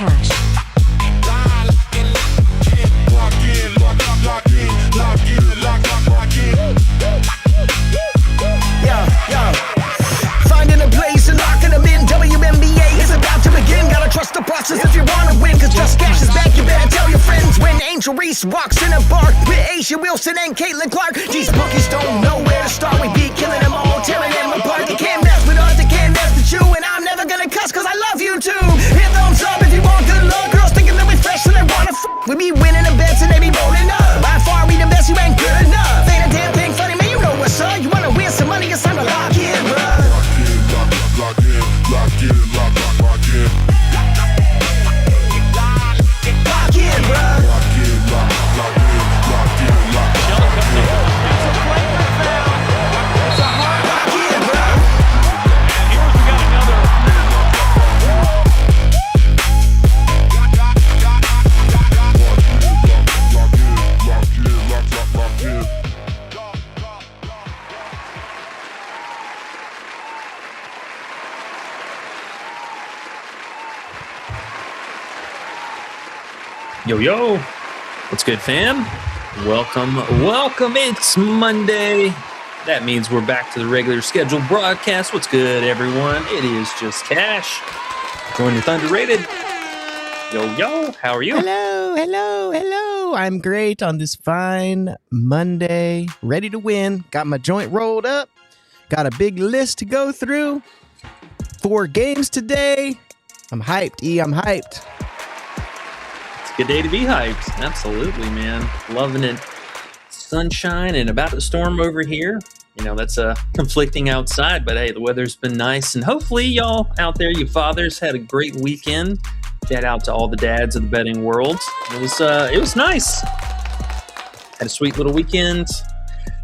Cash. Finding a place and locking them in. WNBA is about to begin. Gotta trust the process if you wanna win. Cause Just Cash is back, you better tell your friends. When Angel Reese walks in a bar with Asia Wilson and Caitlin Clark, these bookies don't know where to start. We be killing them all, tearing them apart. They can't mess with us, they can't mess with you. And I'm never gonna cuss cause I love you too. Hit thumbs up if you want good luck. Girls thinking that we fresh and they wanna We be winning the bets and they be rolling up. By far we the best, you ain't good enough. Ain't a damn thing funny, man, you know what's up. You wanna win some money, it's time to lock in, bruh. Lock in, lock in, lock in. Lock in, bruh. Lock in, lock in. It's a flagrant foul. It's a hard Lock in, bruh. And here we got another. Lock in. Yo, what's good, fam? Welcome. It's Monday. That means we're back to the regular scheduled broadcast. What's good, everyone? It is Just Cash. Join the Thunderrated. Yo, how are you? Hello. I'm great on this fine Monday. Ready to win. Got my joint rolled up. Got a big list to go through. 4 games today. I'm hyped, I'm hyped. It's a good day to be hyped. Absolutely, man. Loving it. Sunshine and about to storm over here. You know, that's conflicting outside, but hey, the weather's been nice. And hopefully y'all out there, you fathers, had a great weekend. Shout out to all the dads of the betting world. It was nice. Had a sweet little weekend.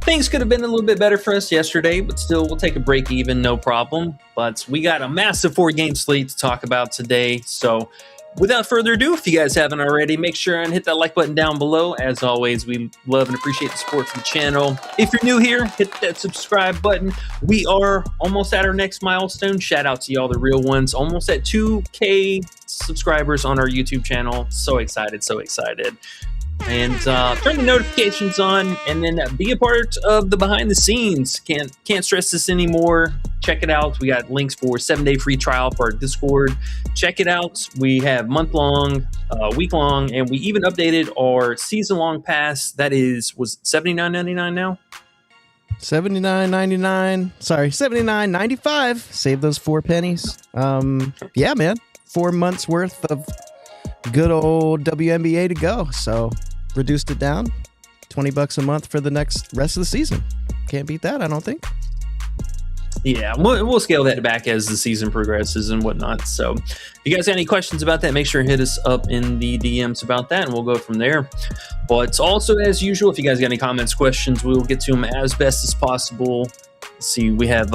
Things could have been a little bit better for us yesterday, but still, we'll take a break even, no problem. But we got a massive 4-game slate to talk about today. So without further ado, if you guys haven't already, make sure and hit that like button down below. As always, we love and appreciate the support from the channel. If you're new here, hit that subscribe button. We are almost at our next milestone. Shout out to y'all, the real ones. Almost at 2K subscribers on our YouTube channel. So excited. And turn the notifications on, and then be a part of the behind the scenes. Can't stress this anymore. Check it out. We got links for 7-day free trial for our Discord. Check it out. We have month-long, week-long, and we even updated our season-long pass. That was $79.99 now? $79.99. Sorry, $79.95. Save those 4 pennies. Yeah, man. 4 months worth of good old WNBA to go. So reduced it down. $20 a month for the rest of the season. Can't beat that, I don't think. Yeah, we'll scale that back as the season progresses and whatnot. So if you guys have any questions about that, make sure and hit us up in the DMs about that, and we'll go from there. But also, as usual, if you guys got any comments, questions, we will get to them as best as possible. Let's see, we have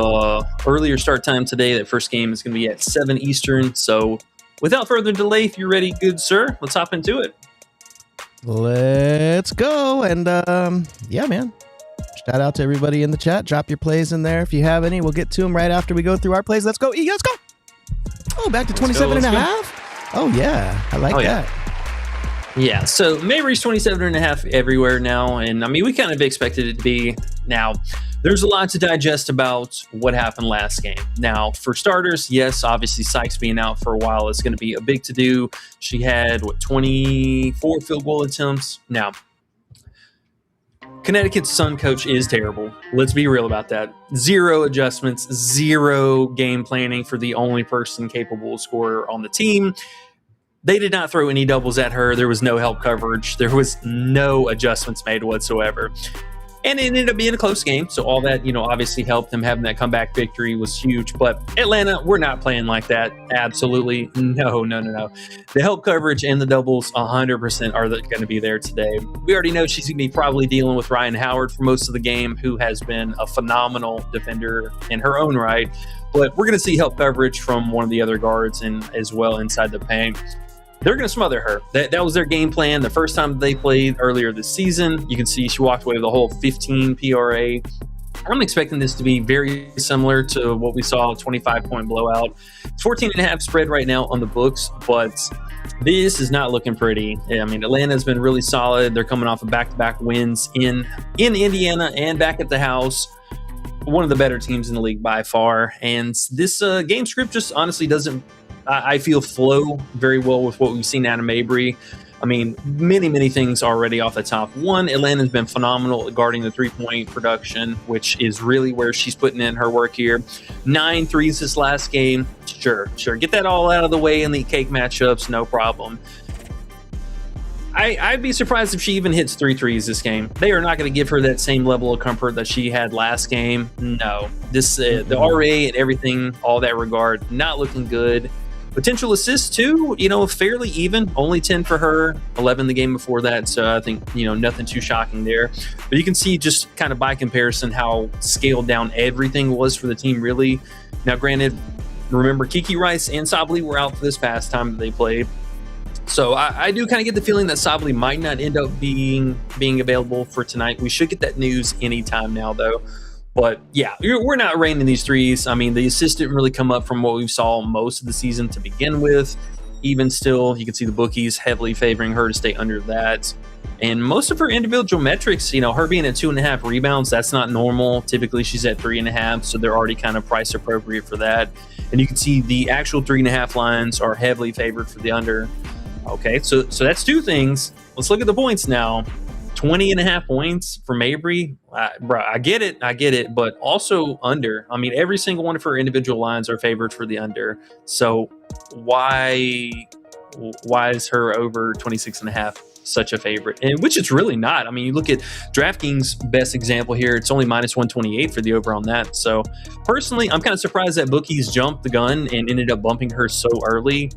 earlier start time today. That first game is going to be at 7 Eastern. So without further delay, if you're ready, good sir, let's hop into it. Let's go. And yeah, man. Shout out to everybody in the chat. Drop your plays in there if you have any. We'll get to them right after we go through our plays. Let's go. E, let's go. Oh, back to 27 and a half. Oh, yeah. I like that. Yeah, so may reach 27 and a half everywhere now. And I mean, we kind of expected it to be. Now, there's a lot to digest about what happened last game. Now, for starters, yes, obviously Sykes being out for a while is going to be a big to-do. She had, 24 field goal attempts. Now, Connecticut's Sun coach is terrible. Let's be real about that. 0 adjustments, 0 game planning for the only person capable of scorer on the team. They did not throw any doubles at her. There was no help coverage. There was no adjustments made whatsoever. And it ended up being a close game. So all that, obviously helped them. Having that comeback victory was huge. But Atlanta, we're not playing like that. Absolutely. No. The help coverage and the doubles 100% are going to be there today. We already know she's going to be probably dealing with Ryan Howard for most of the game, who has been a phenomenal defender in her own right. But we're going to see help coverage from one of the other guards and as well inside the paint. They're going to smother her. That was their game plan. The first time they played earlier this season, you can see she walked away with a whole 15 PRA. I'm expecting this to be very similar to what we saw, a 25-point blowout. It's 14.5 spread right now on the books, but this is not looking pretty. I mean, Atlanta's been really solid. They're coming off of back-to-back wins in Indiana and back at the house. One of the better teams in the league by far. And this game script just honestly doesn't, I feel, flow very well with what we've seen out of Mabry. I mean, many things already off the top. One, Atlanta's been phenomenal at guarding the three-point production, which is really where she's putting in her work here. 9 threes this last game. Sure. Get that all out of the way in the cake matchups, no problem. I'd be surprised if she even hits 3 threes this game. They are not going to give her that same level of comfort that she had last game. No. This the RA and everything, all that regard, not looking good. Potential assists too, fairly even. Only 10 for her, 11 the game before that. So I think, nothing too shocking there. But you can see just kind of by comparison how scaled down everything was for the team, really. Now, granted, remember Kiki Rice and Sably were out for this past time that they played. So I do kind of get the feeling that Sably might not end up being available for tonight. We should get that news anytime now, though. But yeah, we're not raining these threes. I mean, the assist didn't really come up from what we saw most of the season to begin with. Even still, you can see the bookies heavily favoring her to stay under that. And most of her individual metrics, her being at 2.5 rebounds, that's not normal. Typically, she's at 3.5, so they're already kind of price appropriate for that. And you can see the actual 3.5 lines are heavily favored for the under. Okay, so that's 2 things. Let's look at the points now. 20.5 points for Mabry. Bro, I get it, but also under. I mean, every single one of her individual lines are favored for the under. So why is her over 26.5 such a favorite? And which it's really not. I mean, you look at DraftKings' best example here, it's only minus 128 for the over on that. So personally, I'm kind of surprised that bookies jumped the gun and ended up bumping her so early.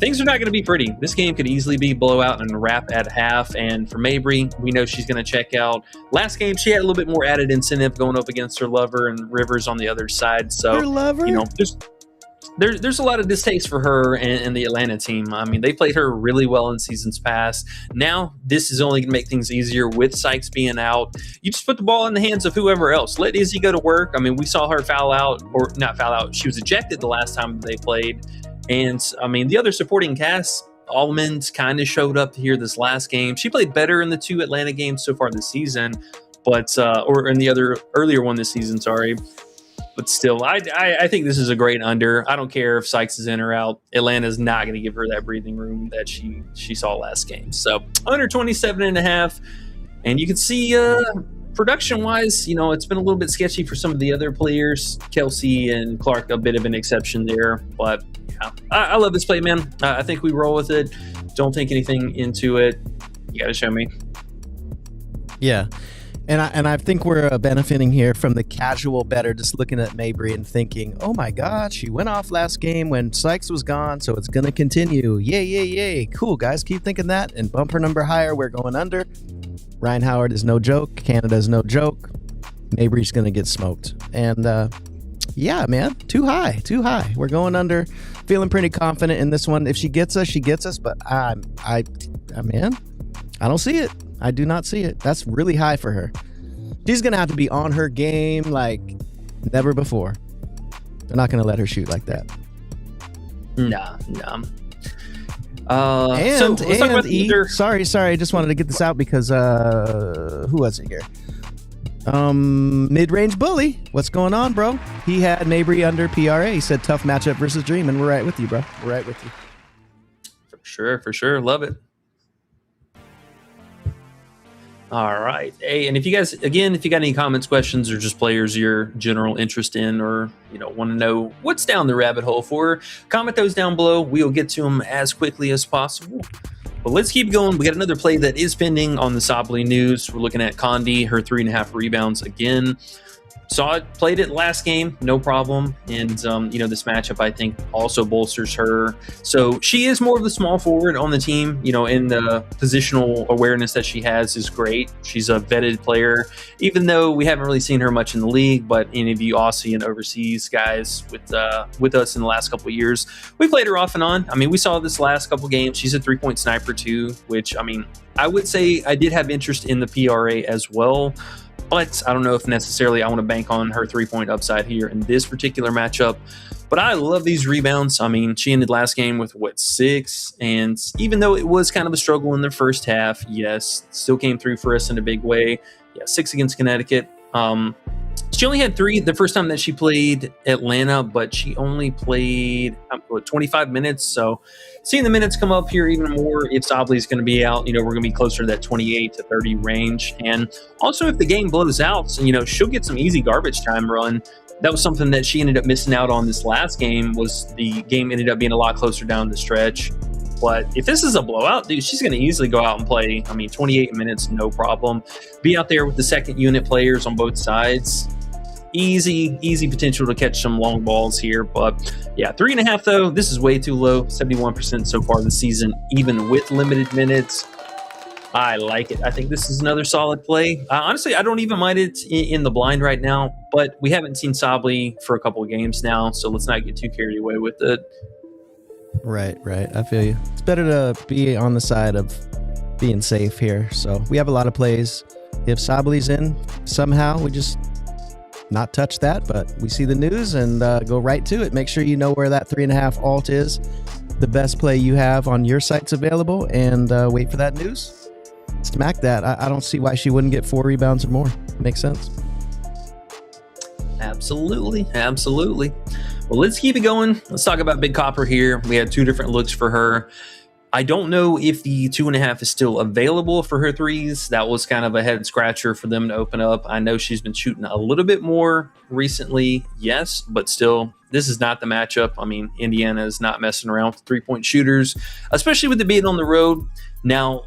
Things are not going to be pretty. This game could easily be blowout and wrap at half. And for Mabry, we know she's going to check out. Last game, she had a little bit more added incentive going up against her lover and Rivers on the other side. So, her lover? There's a lot of distaste for her and the Atlanta team. I mean, they played her really well in seasons past. Now, this is only going to make things easier with Sykes being out. You just put the ball in the hands of whoever else. Let Izzy go to work. I mean, we saw her not foul out. She was ejected the last time they played. And, I mean, the other supporting cast, Almond kind of showed up here this last game. She played better in the 2 Atlanta games so far this season, but or in the earlier one this season, sorry. But still, I think this is a great under. I don't care if Sykes is in or out. Atlanta's not going to give her that breathing room that she saw last game. So, under 27.5. And you can see production-wise, it's been a little bit sketchy for some of the other players. Kelsey and Clark, a bit of an exception there. But, yeah, I love this play, man. I think we roll with it. Don't think anything into it. You got to show me. Yeah. And I think we're benefiting here from the casual bettor just looking at Mabry and thinking, oh, my God, she went off last game when Sykes was gone, so it's going to continue. Yay. Cool, guys. Keep thinking that and bump her number higher. We're going under. Ryan Howard is no joke. Canada's no joke. Mabry's going to get smoked. And, yeah, man, too high. We're going under. Feeling pretty confident in this one. If she gets us, she gets us. But, man, I don't see it. I do not see it. That's really high for her. She's going to have to be on her game like never before. They're not going to let her shoot like that. Nah. Sorry. I just wanted to get this out because who was it here? Mid-range bully. What's going on, bro? He had Mabry under PRA. He said tough matchup versus Dream, and we're right with you, bro. We're right with you. For sure. Love it. All right. Hey, and if you guys, again, if you got any comments, questions, or just players you're general interest in, or, want to know what's down the rabbit hole for, comment those down below. We'll get to them as quickly as possible. But let's keep going. We got another play that is pending on the Sably news. We're looking at Condi, her 3.5 rebounds again. Played it last game, no problem. And, this matchup, I think, also bolsters her. So she is more of the small forward on the team, in the positional awareness that she has is great. She's a vetted player, even though we haven't really seen her much in the league. But any of you Aussie and overseas guys with us in the last couple of years, we played her off and on. I mean, we saw this last couple games. She's a 3-point sniper too, which, I would say I did have interest in the PRA as well. But I don't know if necessarily I want to bank on her 3-point upside here in this particular matchup. But I love these rebounds. I mean, she ended last game with 6, and even though it was kind of a struggle in the first half, yes, still came through for us in a big way. Yeah, 6 against Connecticut. She only had 3 the first time that she played Atlanta, but she only played 25 minutes. So seeing the minutes come up here even more, if Sobley is going to be out, we're going to be closer to that 28 to 30 range. And also if the game blows out, she'll get some easy garbage time run. That was something that she ended up missing out on this last game, was the game ended up being a lot closer down the stretch. But if this is a blowout, dude, she's going to easily go out and play, 28 minutes, no problem. Be out there with the second unit players on both sides. Easy potential to catch some long balls here. But yeah, 3.5 though, this is way too low. 71% so far this season, even with limited minutes. I like it. I think this is another solid play. Honestly, I don't even mind it in the blind right now, but we haven't seen Sobley for a couple of games now, so let's not get too carried away with it. Right. I feel you. It's better to be on the side of being safe here. So we have a lot of plays. If Sobley's in somehow, we just not touch that, but we see the news and go right to it. Make sure you know where that 3.5 alt is, the best play you have on your sites available, and wait for that news. Smack that. I don't see why she wouldn't get 4 rebounds or more. Makes sense. Absolutely. Well, let's keep it going. Let's talk about Big Copper here. We had 2 different looks for her. I don't know if the 2.5 is still available for her threes. That was kind of a head scratcher for them to open up. I know she's been shooting a little bit more recently, yes, but still, this is not the matchup. I mean, Indiana is not messing around with 3-point shooters, especially with it being on the road. Now,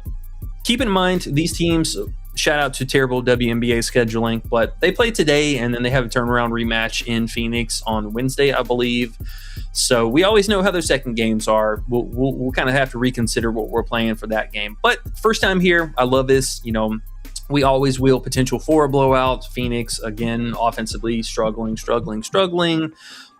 keep in mind, these teams, shout out to terrible WNBA scheduling, but they play today and then they have a turnaround rematch in Phoenix on Wednesday, I believe. So we always know how their second games are. We'll kind of have to reconsider what we're playing for that game. But first time here, I love this. We always will potential for a blowout. Phoenix, again, offensively struggling.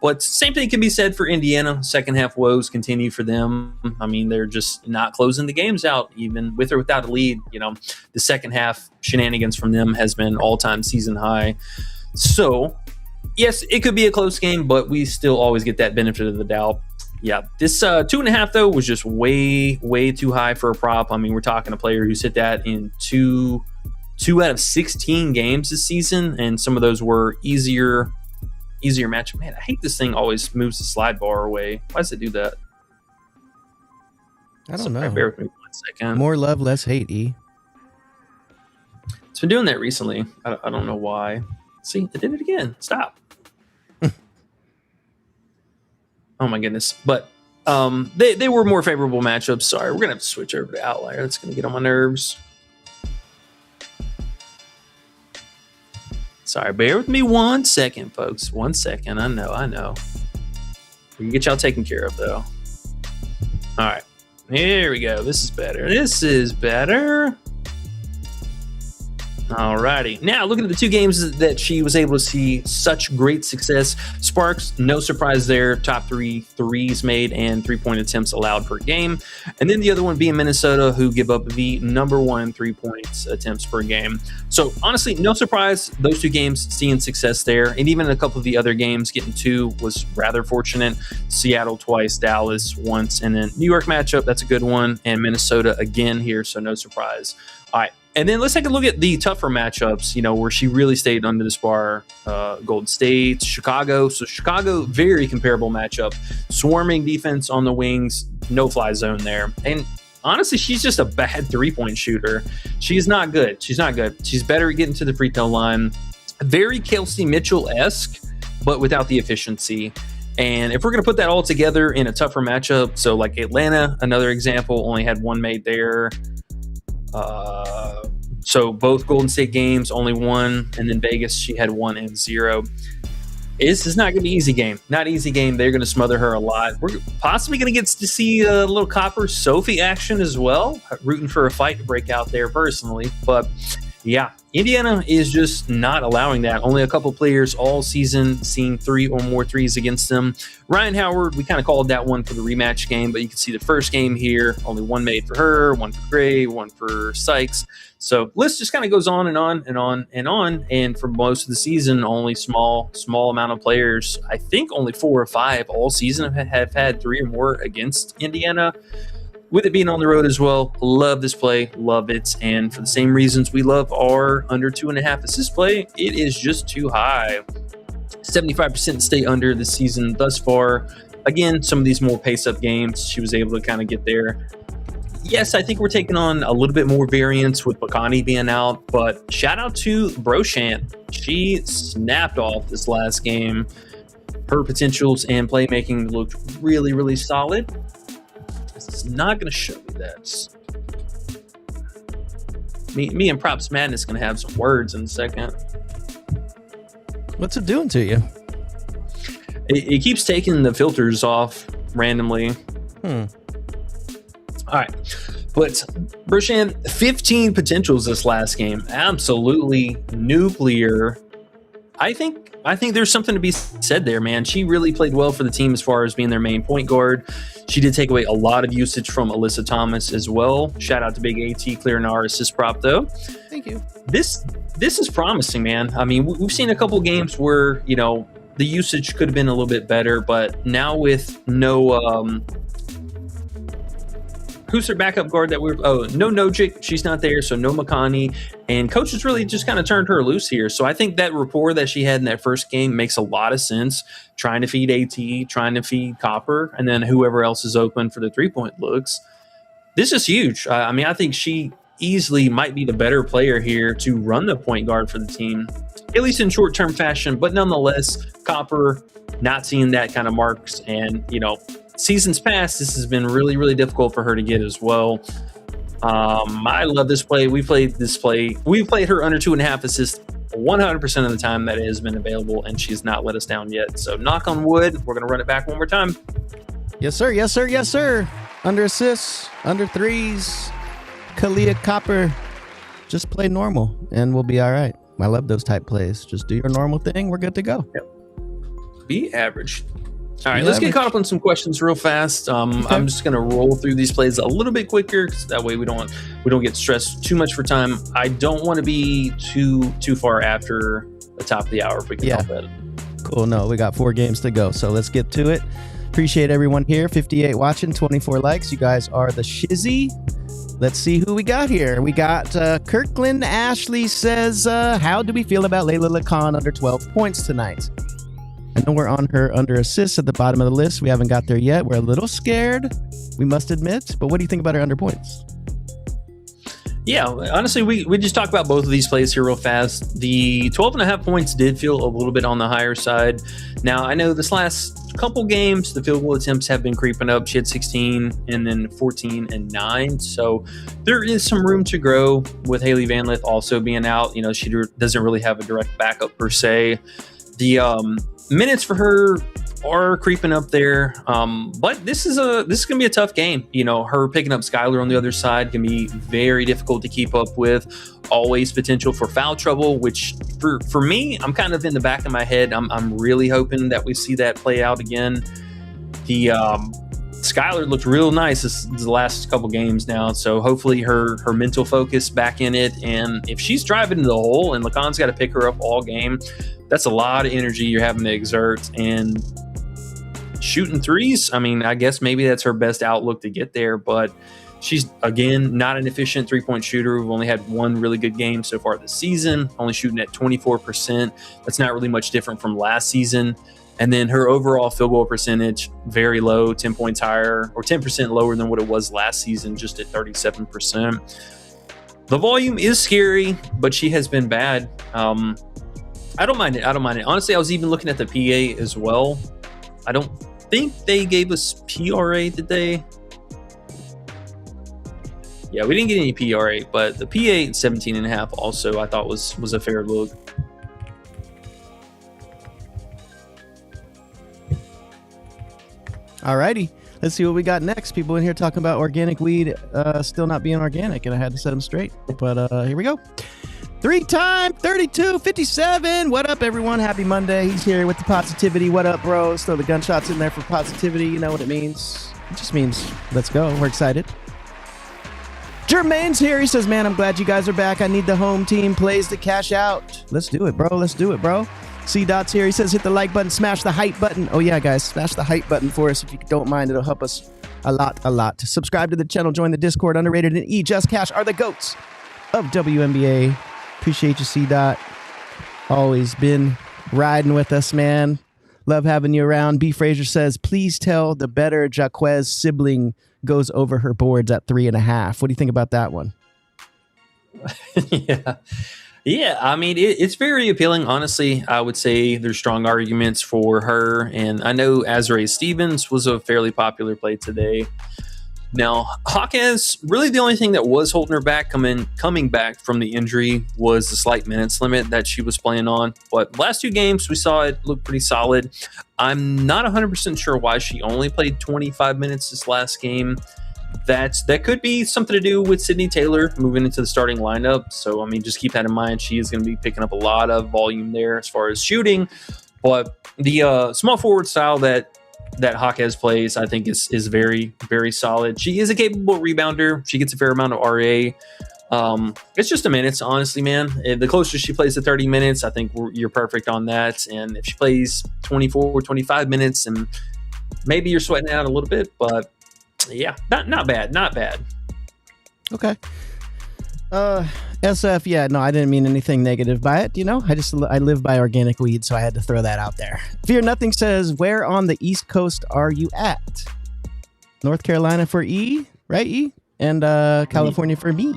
But same thing can be said for Indiana. Second half woes continue for them. I mean, they're just not closing the games out, even with or without a lead. The second half shenanigans from them has been all-time season high. So, yes, it could be a close game, but we still always get that benefit of the doubt. Yeah, this 2.5, though, was just way too high for a prop. I mean, we're talking a player who's hit that in two out of 16 games this season, and some of those were easier match. Man, I hate this thing always moves the slide bar away. Why does it do that? I don't know. Bear with me 1 second. More love, less hate, E. It's been doing that recently. I don't know why. See, it did it again. Stop. Oh my goodness. But they were more favorable matchups. Sorry, we're gonna have to switch over to Outlier. That's gonna get on my nerves. Sorry, bear with me 1 second, folks. 1 second. I know. We can get y'all taken care of, though. All right. Here we go. This is better. Alrighty. Now, looking at the 2 games that she was able to see such great success. Sparks, no surprise there. Top 3 threes made and 3-point attempts allowed per game. And then the other one being Minnesota, who give up the number 1 3-point attempts per game. So, honestly, no surprise. Those 2 games seeing success there. And even a couple of the other games, getting 2 was rather fortunate. Seattle twice, Dallas once, and then New York matchup. That's a good one. And Minnesota again here, so no surprise. All right. And then let's take a look at the tougher matchups, where she really stayed under the spar. Golden State, Chicago. So Chicago, very comparable matchup. Swarming defense on the wings, no fly zone there. And honestly, she's just a bad 3-point shooter. She's not good. She's better at getting to the free throw line. Very Kelsey Mitchell-esque, but without the efficiency. And if we're going to put that all together in a tougher matchup, so like Atlanta, another example, only had 1 made there. So both Golden State games, only 1, and then Vegas, she had 1 and 0. This is not going to be easy game. Not easy game. They're going to smother her a lot. We're possibly going to get to see a little Copper Sophie action as well. Rooting for a fight to break out there personally. But Yeah, Indiana is just not allowing that. Only a couple players all season seen 3 or more threes against them. Ryan Howard, we kind of called that one for the rematch game, but you can see the first game here, only 1 made for her, 1 for Gray, 1 for Sykes. So list just kind of goes on and on and on and on. And for most of the season, only small amount of players. I think only 4 or 5 all season have had 3 or more against Indiana. With it being on the road as well, love this play, love it. And for the same reasons we love our under 2.5 assist play, it is just too high. 75% stay under this season thus far. Again, some of these more pace-up games, she was able to kind of get there. Yes, I think we're taking on a little bit more variance with Bakani being out, but shout out to Broshant. She snapped off this last game. Her potentials and playmaking looked really, really solid. It's not going to show me that. Me and Props Madness going to have some words in a second. What's it doing to you? It keeps taking the filters off randomly. All right. But Broshant, 15 potentials this last game. Absolutely nuclear. I think there's something to be said there, man. She really played well for the team as far as being their main point guard. She did take away a lot of usage from Alyssa Thomas as well. Shout out to Big AT clearing our assist prop, though. Thank you. This is promising, man. I mean, we've seen a couple games where, you know, the usage could have been a little bit better, but now with no who's their backup guard that no Nojic, she's not there, so no Makani, and coach has really just kind of turned her loose here. So I think that rapport that she had in that first game makes a lot of sense, trying to feed AT, trying to feed Copper, and then whoever else is open for the 3-point looks. This is huge. I mean, I think she easily might be the better player here to run the point guard for the team, at least in short-term fashion, but nonetheless, Copper not seeing that kind of marks, and, you know, seasons past, this has been really, really difficult for her to get as well. I love this play. We played this play. We played her under 2.5 assists 100% of the time that it has been available, and she's not let us down yet. So knock on wood, we're going to run it back one more time. Yes, sir. Yes, sir. Yes, sir. Under assists, under threes, Kalia Copper. Just play normal, and we'll be all right. I love those type plays. Just do your normal thing. We're good to go. Yep. Be average. All right, let's get caught up on some questions real fast. Okay. I'm just going to roll through these plays a little bit quicker, because that way we don't get stressed too much for time. I don't want to be too far after the top of the hour if we can help it. Cool. No, we got 4 games to go, so let's get to it. Appreciate everyone here. 58 watching, 24 likes. You guys are the shizzy. Let's see who we got here. We got Kirkland Ashley says, how do we feel about Layla Lacan under 12 points tonight? I know we're on her under assists at the bottom of the list. We haven't got there yet. We're a little scared, we must admit. But what do you think about her under points? Yeah, honestly, we just talked about both of these plays here real fast. The 12.5 points did feel a little bit on the higher side. Now, I know this last couple games, the field goal attempts have been creeping up. She had 16 and then 14 and 9. So there is some room to grow with Haley Van Lith also being out. You know, she doesn't really have a direct backup per se. The minutes for her are creeping up there, but this is gonna be a tough game. You know, her picking up Skylar on the other side can be very difficult to keep up with. Always potential for foul trouble, which for me, I'm kind of in the back of my head. I'm really hoping that we see that play out again. The Skylar looked real nice the last couple games now, so hopefully her mental focus back in it, and if she's driving into the hole and Lacan's got to pick her up all game, that's a lot of energy you're having to exert. And shooting threes, I mean, I guess maybe that's her best outlook to get there, but she's, again, not an efficient 3-point shooter. We've only had one really good game so far this season, only shooting at 24%. That's not really much different from last season. And then her overall field goal percentage, very low, 10 points higher, or 10% lower than what it was last season, just at 37%. The volume is scary, but she has been bad. I don't mind it. Honestly, I was even looking at the PA as well. I don't think they gave us PRA, did they? Yeah, we didn't get any PRA, but the PA 17.5 also I thought was a fair look. Alrighty, let's see what we got next. People in here talking about organic weed still not being organic, and I had to set them straight. But here we go. 3-time 32-57. What up, everyone? Happy Monday. He's here with the positivity. What up, bros? Throw the gunshots in there for positivity. You know what it means. It just means let's go. We're excited. Jermaine's here. He says, man, I'm glad you guys are back. I need the home team plays to cash out. Let's do it, bro. Let's do it, bro. C-Dot's here. He says, hit the like button, smash the hype button. Oh, yeah, guys, smash the hype button for us if you don't mind. It'll help us a lot. Subscribe to the channel. Join the Discord. Underrated and E Just Cash are the GOATs of WNBA. Appreciate you, C-Dot. Always been riding with us, man. Love having you around. B. Frazier says, please tell the better Jaquez sibling goes over her boards at 3.5. What do you think about that one? Yeah, I mean, it's very appealing. Honestly, I would say there's strong arguments for her. And I know Azrae Stevens was a fairly popular play today. Now, Hawkins, really the only thing that was holding her back coming back from the injury was the slight minutes limit that she was playing on. But last 2 games, we saw it look pretty solid. I'm not 100% sure why she only played 25 minutes this last game. That could be something to do with Sydney Taylor moving into the starting lineup. So, I mean, just keep that in mind. She is going to be picking up a lot of volume there as far as shooting. But the small forward style that Hawkes plays, I think is very, very solid. She is a capable rebounder. She gets a fair amount of RA. It's just the minutes, honestly, man. The closer she plays to 30 minutes, I think you're perfect on that. And if she plays 24 or 25 minutes, and maybe you're sweating it out a little bit, but yeah, not bad. Okay. SF, yeah, no, I didn't mean anything negative by it. You know, I live by organic weed, so I had to throw that out there. Fear Nothing says, where on the East Coast are you at? North Carolina for E, right, E? And California for me.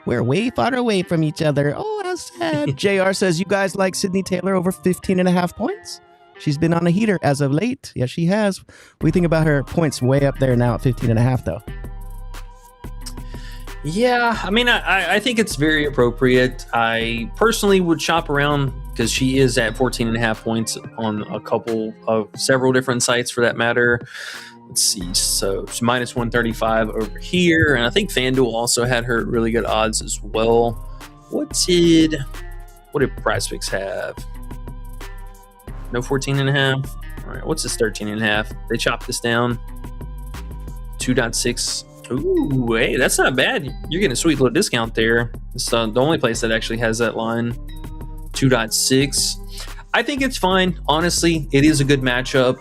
We're way far away from each other. Oh, how sad. JR says, you guys like Sydney Taylor over 15.5 points? She's been on a heater as of late. Yes, she has. What do you think about her points way up there now at 15.5, though? Yeah, I mean, I think it's very appropriate. I personally would shop around because she is at 14.5 points on several different sites for that matter. Let's see. So she's minus 135 over here. And I think FanDuel also had her really good odds as well. What did Prizepicks have? No 14.5. All right, what's this 13.5? They chopped this down. 2.6. Ooh, hey, that's not bad. You're getting a sweet little discount there. It's the only place that actually has that line. 2.6. I think it's fine. Honestly, it is a good matchup.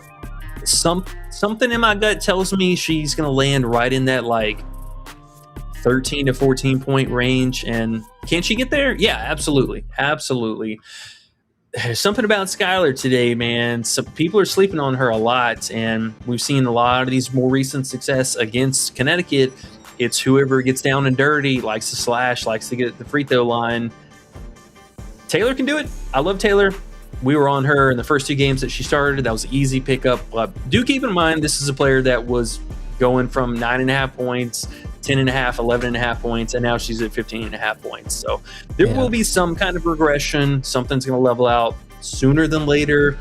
Something in my gut tells me she's going to land right in that like 13 to 14 point range. And can she get there? Yeah, absolutely. There's something about Skylar today, man. Some people are sleeping on her a lot, and we've seen a lot of these more recent success against Connecticut. It's whoever gets down and dirty, likes to slash, likes to get at the free throw line. Taylor can do it. I love Taylor. We were on her in the first 2 games that she started. That was an easy pickup. But do keep in mind, this is a player that was going from 9.5 points, 10.5, 11.5 points, and now she's at 15.5 points. So there will be some kind of regression. Something's going to level out sooner than later.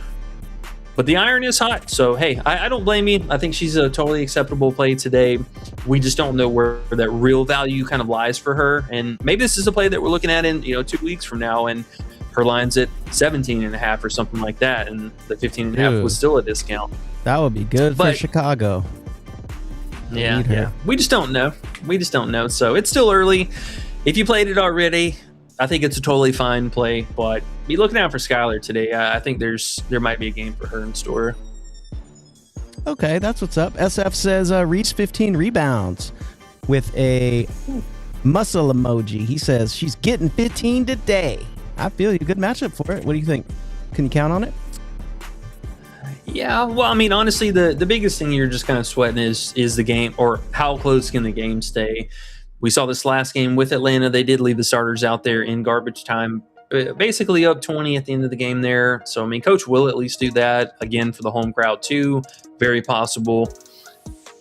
But the iron is hot. So, hey, I don't blame you. I think she's a totally acceptable play today. We just don't know where that real value kind of lies for her. And maybe this is a play that we're looking at in 2 weeks from now, and her line's at 17.5 or something like that, and the 15.5 was still a discount. That would be good for Chicago. Yeah. We just don't know. So it's still early. If you played it already, I think it's a totally fine play, but be looking out for Skylar today. I think there might be a game for her in store. Okay, that's what's up. SF says Reese 15 rebounds with a muscle emoji. He says she's getting 15 today. I feel you. Good matchup for it. What do you think? Can you count on it? Yeah, well, I mean, honestly, the biggest thing you're just kind of sweating is the game, or how close can the game stay. We saw this last game with Atlanta. They did leave the starters out there in garbage time, basically up 20 at the end of the game there. So, I mean, Coach will at least do that again for the home crowd too. Very possible.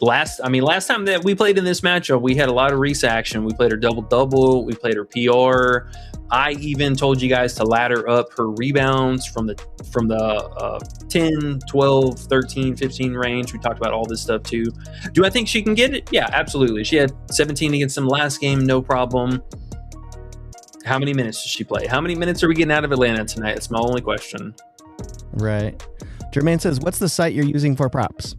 Last time that we played in this matchup, we had a lot of Reese action. We played her double-double. We played her PR. I even told you guys to ladder up her rebounds from the 10, 12, 13, 15 range. We talked about all this stuff too. Do I think she can get it? Yeah, absolutely. She had 17 against them last game, no problem. How many minutes does she play? How many minutes are we getting out of Atlanta tonight? That's my only question. Right. Jermaine says, what's the site you're using for props?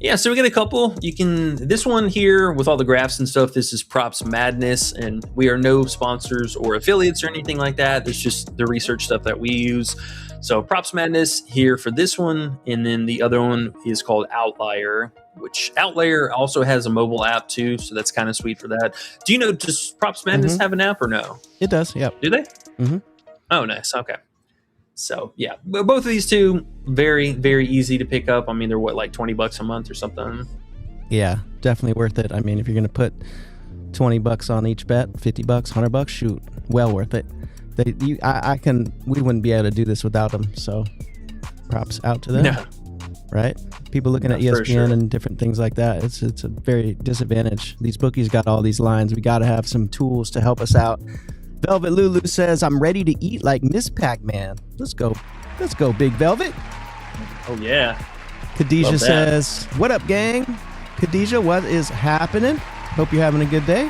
Yeah, so we get a couple. This one here with all the graphs and stuff, this is Props Madness, and we are no sponsors or affiliates or anything like that. It's just the research stuff that we use. So Props Madness here for this one, and then the other one is called Outlier, which Outlier also has a mobile app too, so that's kind of sweet for that. Do you know, does Props Madness have an app or no? It does, yep. Do they? Mm-hmm. Oh, nice. Okay. So yeah, both of these two, very, very easy to pick up. I mean, they're what, like $20 a month or something? Yeah, definitely worth it. I mean, if you're going to put $20 on each bet, $50, $100, shoot, well worth it. We wouldn't be able to do this without them. So props out to them. Yeah. Right? People looking at ESPN and different things like that. It's a very disadvantage. These bookies got all these lines. We got to have some tools to help us out. Velvet Lulu says, I'm ready to eat like Miss Pac-Man. Let's go, Big Velvet. Oh, yeah. Khadijah says, what up, gang? Khadijah, what is happening? Hope you're having a good day.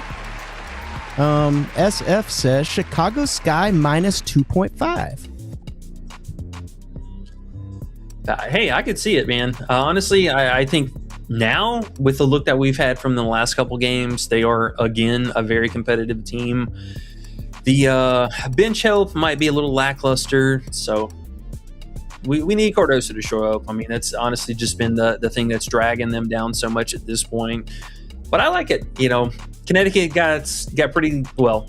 SF says, Chicago Sky minus 2.5. Hey, I could see it, man. Honestly, I think now, with the look that we've had from the last couple games, they are, again, a very competitive team. The bench health might be a little lackluster, so we need Cardoso to show up. I mean, that's honestly just been the thing that's dragging them down so much at this point. But I like it. You know, Connecticut got pretty, well,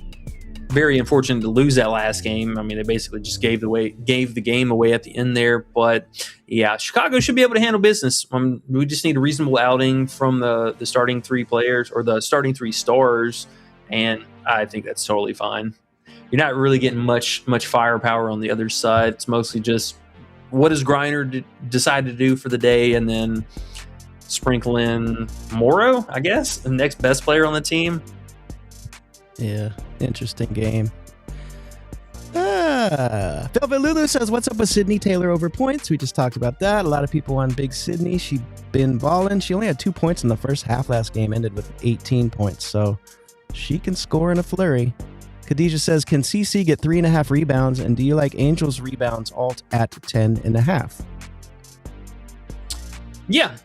very unfortunate to lose that last game. I mean, they basically just gave the game away at the end there. But yeah, Chicago should be able to handle business. We just need a reasonable outing from the starting three players, or the starting three stars, and I think that's totally fine. You're not really getting much firepower on the other side. It's mostly just what does Griner decide to do for the day, and then sprinkle in Morrow, I guess, the next best player on the team. Yeah, interesting game. Velvet Lulu says, what's up with Sydney Taylor over points? We just talked about that. A lot of people on Big Sydney. She been balling. She only had 2 points in the first half. Last game ended with 18 points, so she can score in a flurry. Khadijah says, can CC get 3.5 rebounds? And do you like Angel's rebounds alt at 10.5? Yeah,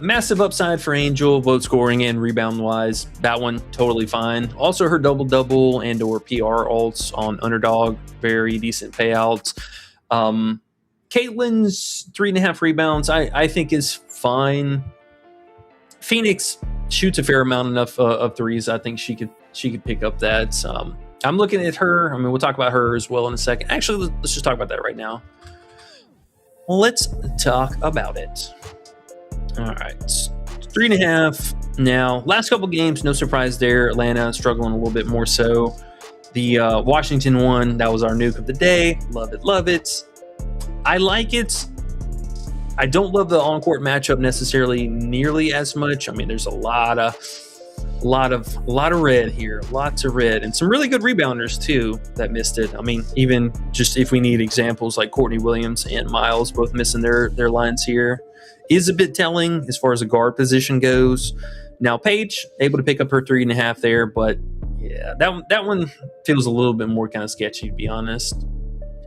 massive upside for Angel, both scoring and rebound wise. That one totally fine. Also, her double and or PR alts on Underdog, very decent payouts. Caitlin's 3.5 rebounds, I think is fine. Phoenix shoots a fair amount enough of threes. I think she could pick up that. I'm looking at her. I mean, we'll talk about her as well in a second. Actually, let's just talk about that right now. Let's talk about it. All right, 3.5 now. Last couple games, no surprise there. Atlanta struggling a little bit more so. The Washington one, that was our nuke of the day. Love it. I like it. I don't love the on-court matchup necessarily nearly as much. I mean, there's a lot of red here, lots of red, and some really good rebounders too that missed it. I mean, even just if we need examples like Courtney Williams and Miles both missing their lines here is a bit telling as far as the guard position goes. Now Paige able to pick up her 3.5 there, but yeah, that one feels a little bit more kind of sketchy, to be honest.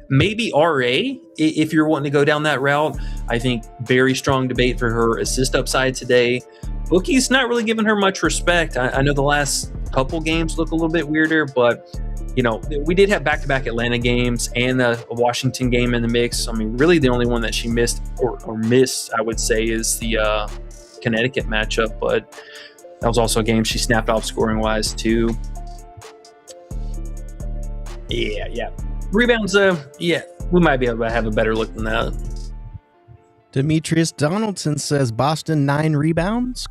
Maybe RA, if you're wanting to go down that route. I think very strong debate for her assist upside today. Bookie's not really giving her much respect. I know the last couple games look a little bit weirder, but you know, we did have back-to-back Atlanta games and a Washington game in the mix. I mean, really the only one that she missed, I would say, is the Connecticut matchup, but that was also a game she snapped off scoring-wise too. Yeah. Rebounds, we might be able to have a better look than that. Demetrius Donaldson says Boston 9 rebounds? ?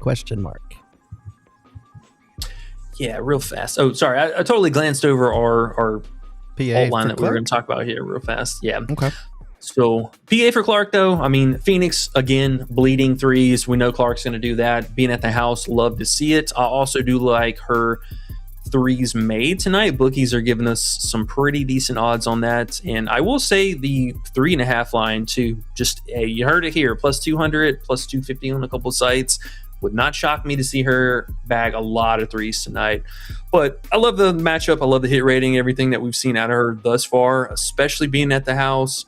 Yeah, real fast. Oh, sorry, I totally glanced over our PA line that we were going to talk about here real fast. Yeah. Okay. So PA for Clark, though. I mean, Phoenix, again, bleeding threes. We know Clark's going to do that. Being at the house, love to see it. I also do like her threes made tonight. Bookies are giving us some pretty decent odds on that. And I will say the 3.5 line too, just you heard it here, plus 200, plus 250 on a couple sites. Would not shock me to see her bag a lot of threes tonight. But I love the matchup. I love the hit rating, everything that we've seen out of her thus far, especially being at the house.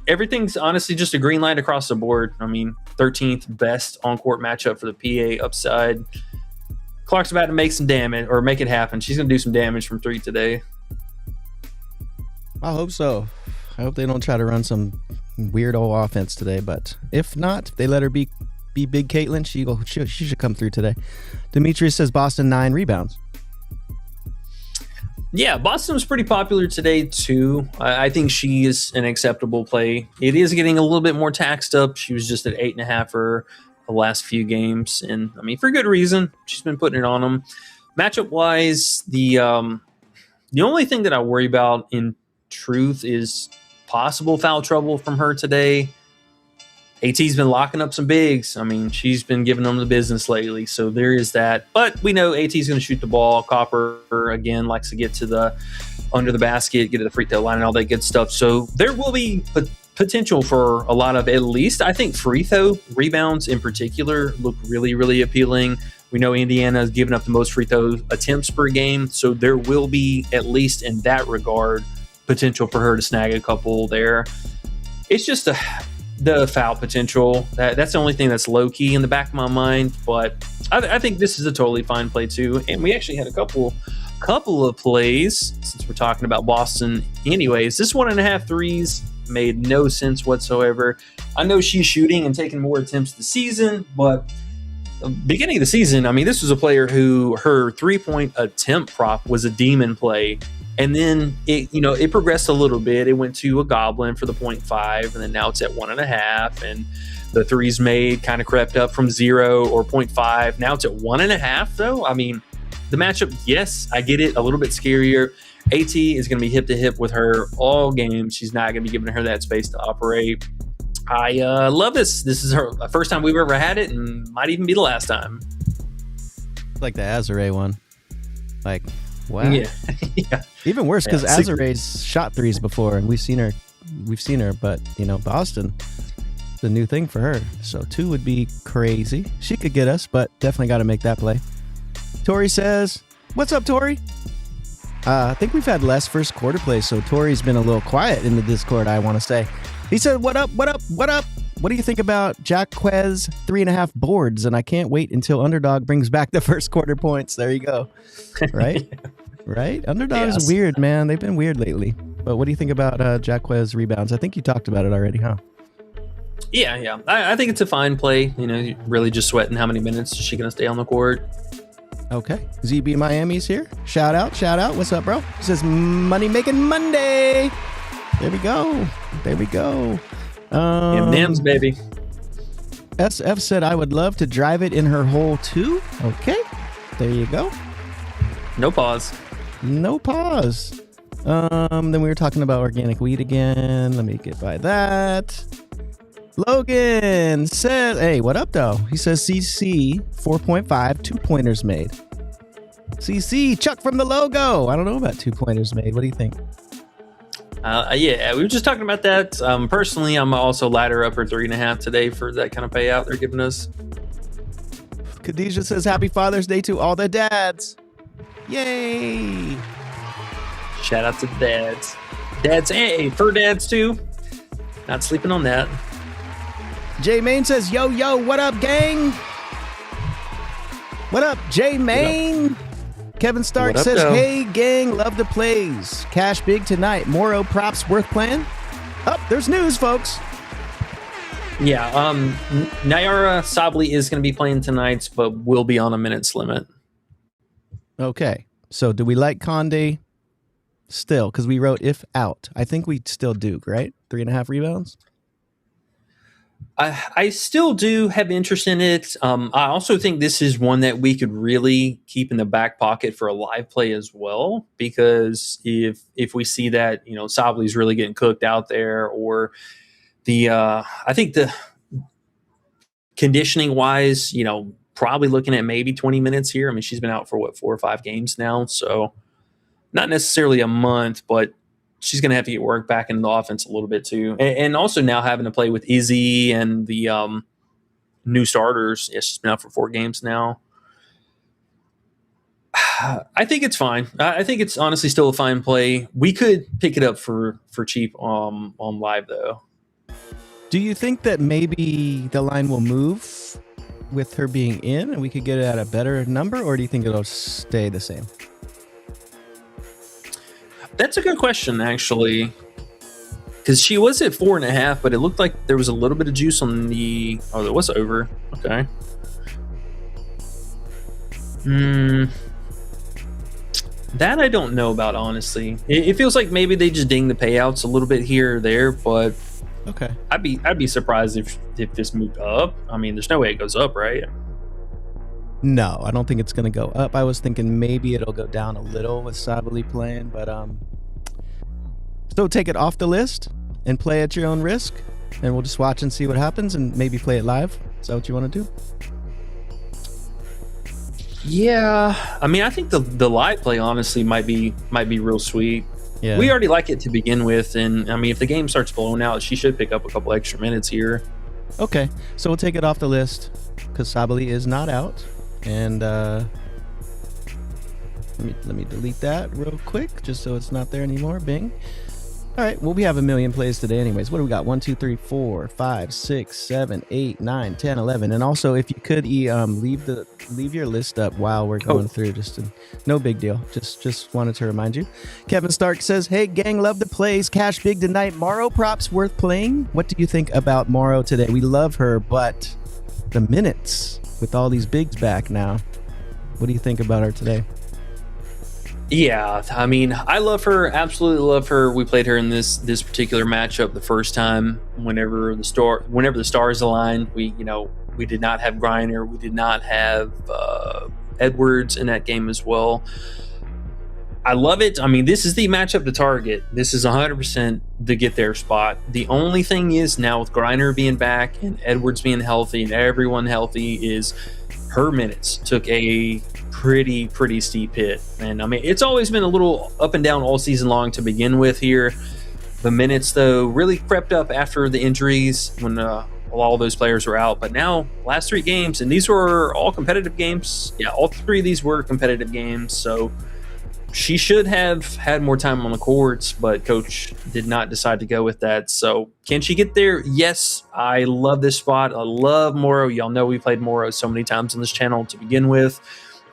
Everything's honestly just a green light across the board. I mean, 13th best on-court matchup for the PA upside. Clark's about to make some damage, or make it happen. She's going to do some damage from 3 today. I hope so. I hope they don't try to run some weird old offense today, but if not, if they let her be big Caitlin, she should come through today. Demetrius says Boston 9 rebounds. Yeah, Boston was pretty popular today too. I think she is an acceptable play. It is getting a little bit more taxed up. She was just at 8.5 for the last few games, and I mean for good reason. She's been putting it on them. Matchup wise, the only thing that I worry about in truth is possible foul trouble from her today. AT's been locking up some bigs. I mean, she's been giving them the business lately, so there is that. But we know AT's going to shoot the ball. Copper, again, likes to get to the under the basket, get to the free throw line, and all that good stuff. So there will be potential for a lot of, at least, I think, free throw rebounds in particular look really, really appealing. We know Indiana has given up the most free throw attempts per game, so there will be, at least in that regard, potential for her to snag a couple there. It's just the foul potential. That's the only thing that's low-key in the back of my mind, but I think this is a totally fine play too. And we actually had a couple of plays, since we're talking about Boston anyways. This 1.5 threes made no sense whatsoever. I know she's shooting and taking more attempts this season, but beginning of the season, I mean, this was a player who her 3-point attempt prop was a demon play. And then it progressed a little bit. It went to a goblin for the 0.5, and then now it's at 1.5. And the threes made kind of crept up from 0 or 0.5. Now it's at 1.5, though. I mean, the matchup, yes, I get it, a little bit scarier. AT is going to be hip to hip with her all game. She's not going to be giving her that space to operate. I love this. This is her first time we've ever had it, and might even be the last time. Like the Azare one. Like, wow. Yeah. Yeah. Even worse, because Azare's shot threes before, and we've seen her, but Boston, the new thing for her. So 2 would be crazy. She could get us, but definitely got to make that play. Tori says, "What's up, Tori?" I think we've had less first quarter plays, so Tori's been a little quiet in the Discord, I want to say. He said, "What up? What up? What up? What do you think about Jaquez 3.5 boards? And I can't wait until Underdog brings back the first quarter points." There you go. Right? Right? Underdog's Yes. weird, man. They've been weird lately. But what do you think about Jaquez rebounds? I think you talked about it already, huh? Yeah. I think it's a fine play. Really just sweating how many minutes is she going to stay on the court. Okay. ZB Miami's here. Shout out. What's up, bro? He says, "Money making Monday." There we go. M&M's, baby. SF said, "I would love to drive it in her hole too." Okay. There you go. No pause. Then we were talking about organic weed again. Let me get by that. Logan says, "Hey, what up, though?" He says, "CC 4.5, 2-pointers made." CC, Chuck from the logo. I don't know about 2-pointers made. What do you think? Yeah, we were just talking about that. Personally, I'm also ladder up her 3.5 today for that kind of payout they're giving us. Khadijah says, "Happy Father's Day to all the dads." Yay! Shout out to the dads. Dads, hey, for dads too. Not sleeping on that. J Main says, "Yo, what up, gang? What up, J Main?" Kevin Stark What up, says, though? "Hey, gang, love the plays. Cash big tonight. Moro props worth playing?" Oh, there's news, folks. Yeah, Nyara Sabli is going to be playing tonight, but will be on a minutes limit. Okay, so do we like Conde still? Because we wrote if out. I think we still do, right? 3.5 rebounds? I still do have interest in it. I also think this is one that we could really keep in the back pocket for a live play as well, because if we see that, Sabli's really getting cooked out there, or I think the conditioning wise, probably looking at maybe 20 minutes here. I mean, she's been out for 4 or 5 games now, so not necessarily a month, but she's going to have to get work back into the offense a little bit too. And also now having to play with Izzy and the new starters. Yeah, she's been out for 4 games now. I think it's fine. I think it's honestly still a fine play. We could pick it up for cheap on live though. Do you think that maybe the line will move with her being in and we could get it at a better number, or do you think it'll stay the same? That's a good question, actually, because she was at 4.5, but it looked like there was a little bit of juice on the. Oh, there was over. Okay. That I don't know about, honestly. It feels like maybe they just ding the payouts a little bit here or there, but okay, I'd be surprised if this moved up. I mean, there's no way it goes up, right? No, I don't think it's going to go up. I was thinking maybe it'll go down a little with Sabali playing, but still take it off the list and play at your own risk, and we'll just watch and see what happens and maybe play it live. Is that what you want to do? Yeah, I mean, I think the live play honestly might be real sweet. Yeah, we already like it to begin with, and I mean, if the game starts blowing out, she should pick up a couple extra minutes here. Okay, so we'll take it off the list because Sabali is not out, and let me delete that real quick just so it's not there anymore. Bing. All right, well, we have a million plays today anyways. What do we got? 1, 2, 3, 4, 5, 6, 7, 8, 9, 10, 11. And also, if you could leave your list up while we're going through, no big deal. Just wanted to remind you. Kevin Stark says, hey, gang, love the plays. Cash big tonight. Morrow props worth playing. What do you think about Morrow today? We love her, but the minutes with all these bigs back now. What do you think about her today? Yeah, I mean, I love her, absolutely love her. We played her in this particular matchup the first time. Whenever the stars aligned, we did not have Griner, we did not have Edwards in that game as well. I love it. I mean, this is the matchup to target. This is 100% the get there spot. The only thing is now with Griner being back and Edwards being healthy and everyone healthy, is her minutes took a pretty steep hit. And I mean, it's always been a little up and down all season long to begin with here. The minutes, though, really crept up after the injuries when all those players were out. But now, last 3 games, and these were all competitive games. Yeah, all 3 of these were competitive games. So she should have had more time on the courts, but coach did not decide to go with that. So can she get there? Yes, I love this spot. I love Morrow. Y'all know we played Morrow so many times on this channel to begin with.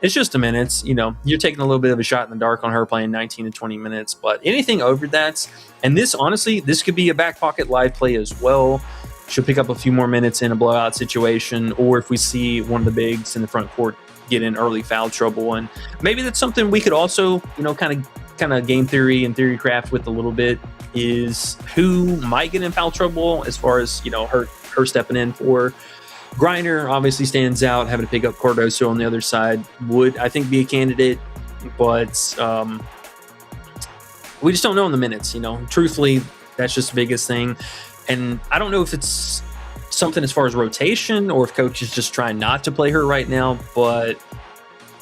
It's just the minutes. You're taking a little bit of a shot in the dark on her playing 19 to 20 minutes, but anything over that, and this, honestly, this could be a back pocket live play as well. She'll pick up a few more minutes in a blowout situation, or if we see one of the bigs in the front court get in early foul trouble. And maybe that's something we could also, kind of game theory and theory craft with a little bit, is who might get in foul trouble as far as, her stepping in for. Griner obviously stands out. Having to pick up Cardoso on the other side would, I think, be a candidate, but we just don't know in the minutes. Truthfully, that's just the biggest thing. And I don't know if it's something as far as rotation or if coach is just trying not to play her right now, but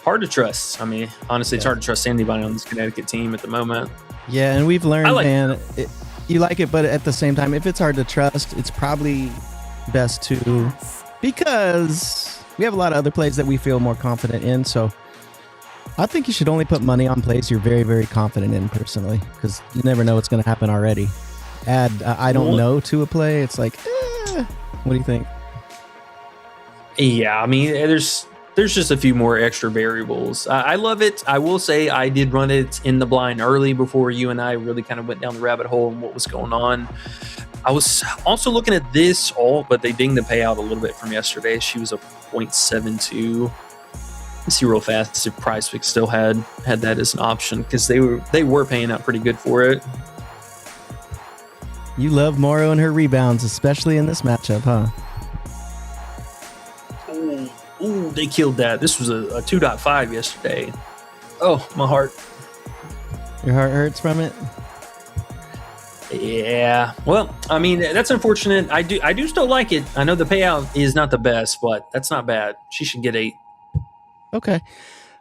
hard to trust. I mean, honestly, It's hard to trust anybody on this Connecticut team at the moment. Yeah, and we've learned, you like it, but at the same time, if it's hard to trust, it's probably best to, because we have a lot of other plays that we feel more confident in. So I think you should only put money on plays you're very, very confident in personally, because you never know what's going to happen already. Add I don't know to a play. It's like, what do you think? Yeah, I mean, there's just a few more extra variables. I love it. I will say I did run it in the blind early before you and I really kind of went down the rabbit hole and what was going on. I was also looking at this but they dinged the payout a little bit from yesterday. She was a 0.72. Let's see real fast if Prizepicks still had that as an option, because they were paying out pretty good for it. You love Morrow and her rebounds, especially in this matchup, huh? Ooh, they killed that. This was a 2.5 yesterday. Oh, my heart. Your heart hurts from it? Yeah. Well, I mean, that's unfortunate. I do still like it. I know the payout is not the best, but that's not bad. She should get 8. Okay.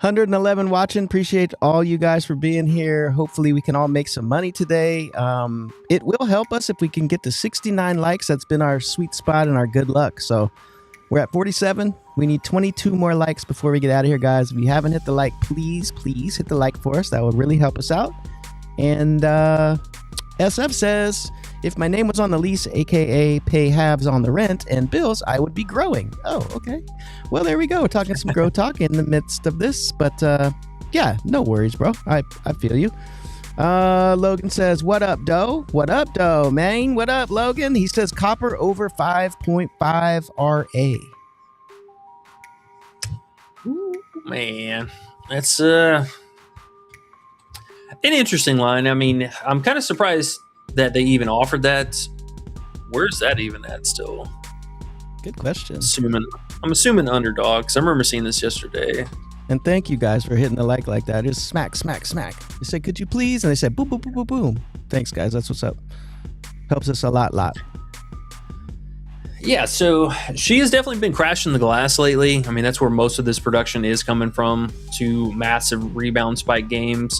111 watching. Appreciate all you guys for being here. Hopefully we can all make some money today. It will help us if we can get to 69 likes. That's been our sweet spot and our good luck. So We're at 47. We need 22 more likes before we get out of here, guys. If you haven't hit the like, please hit the like for us. That would really help us out. And SF says, if my name was on the lease, aka pay halves on the rent and bills, I would be growing. Oh, okay. Well, there we go. We're talking some grow talk in the midst of this, but yeah, no worries, bro. I feel you. Logan says, what up, Doe? What up, Doe, man? What up, Logan? He says copper over 5.5 RA. Ooh, man, that's an interesting line. I mean, I'm kind of surprised that they even offered that. Where's that even at still? Good question. I'm assuming Underdog, because I remember seeing this yesterday. And thank you guys for hitting the like that. Just smack, smack, smack. They said, could you please? And they said, boom, boom, boom, boom, boom. Thanks, guys. That's what's up. Helps us a lot. Yeah, so she has definitely been crashing the glass lately. I mean, that's where most of this production is coming from, to massive rebound spike games,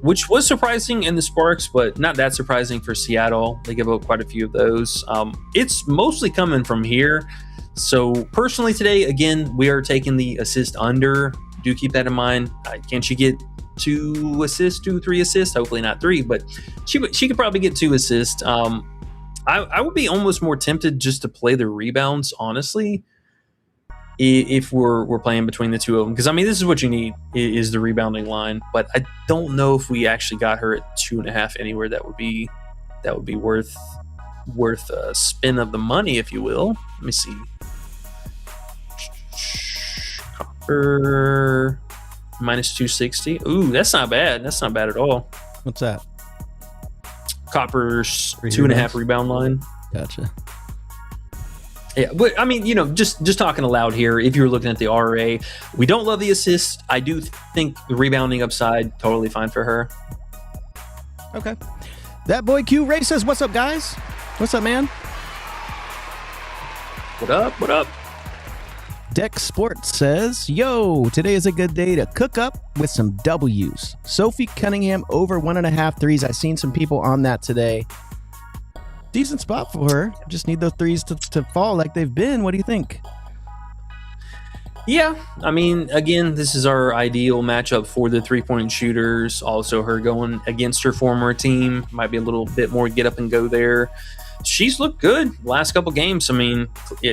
which was surprising in the Sparks, but not that surprising for Seattle. They give up quite a few of those. It's mostly coming from here. So personally today, again, we are taking the assist under. Do keep that in mind. Can she get 2, 3 assists? Hopefully not 3, but she could probably get 2 assists. I would be almost more tempted just to play the rebounds, honestly, if we're playing between the two of them. Because, I mean, this is what you need, is the rebounding line. But I don't know if we actually got her at 2.5 anywhere. That would be worth a spin of the money, if you will. Let me see. Copper minus 260. Ooh, that's not bad. That's not bad at all. What's that? Copper's 2.5 rebound line. Gotcha. Yeah, but I mean, just talking aloud here, if you're looking at the RA, we don't love the assist. I do think the rebounding upside, totally fine for her. Okay. That boy Q Ray says, what's up, guys? What's up, man? What up? What up? Dex Sports says, yo, today is a good day to cook up with some W's. Sophie Cunningham over 1.5 threes. I've seen some people on that today. Decent spot for her. Just need those threes to fall like they've been. What do you think? Yeah, I mean, again, this is our ideal matchup for the three-point shooters. Also, her going against her former team might be a little bit more get up and go there. She's looked good last couple games. I mean,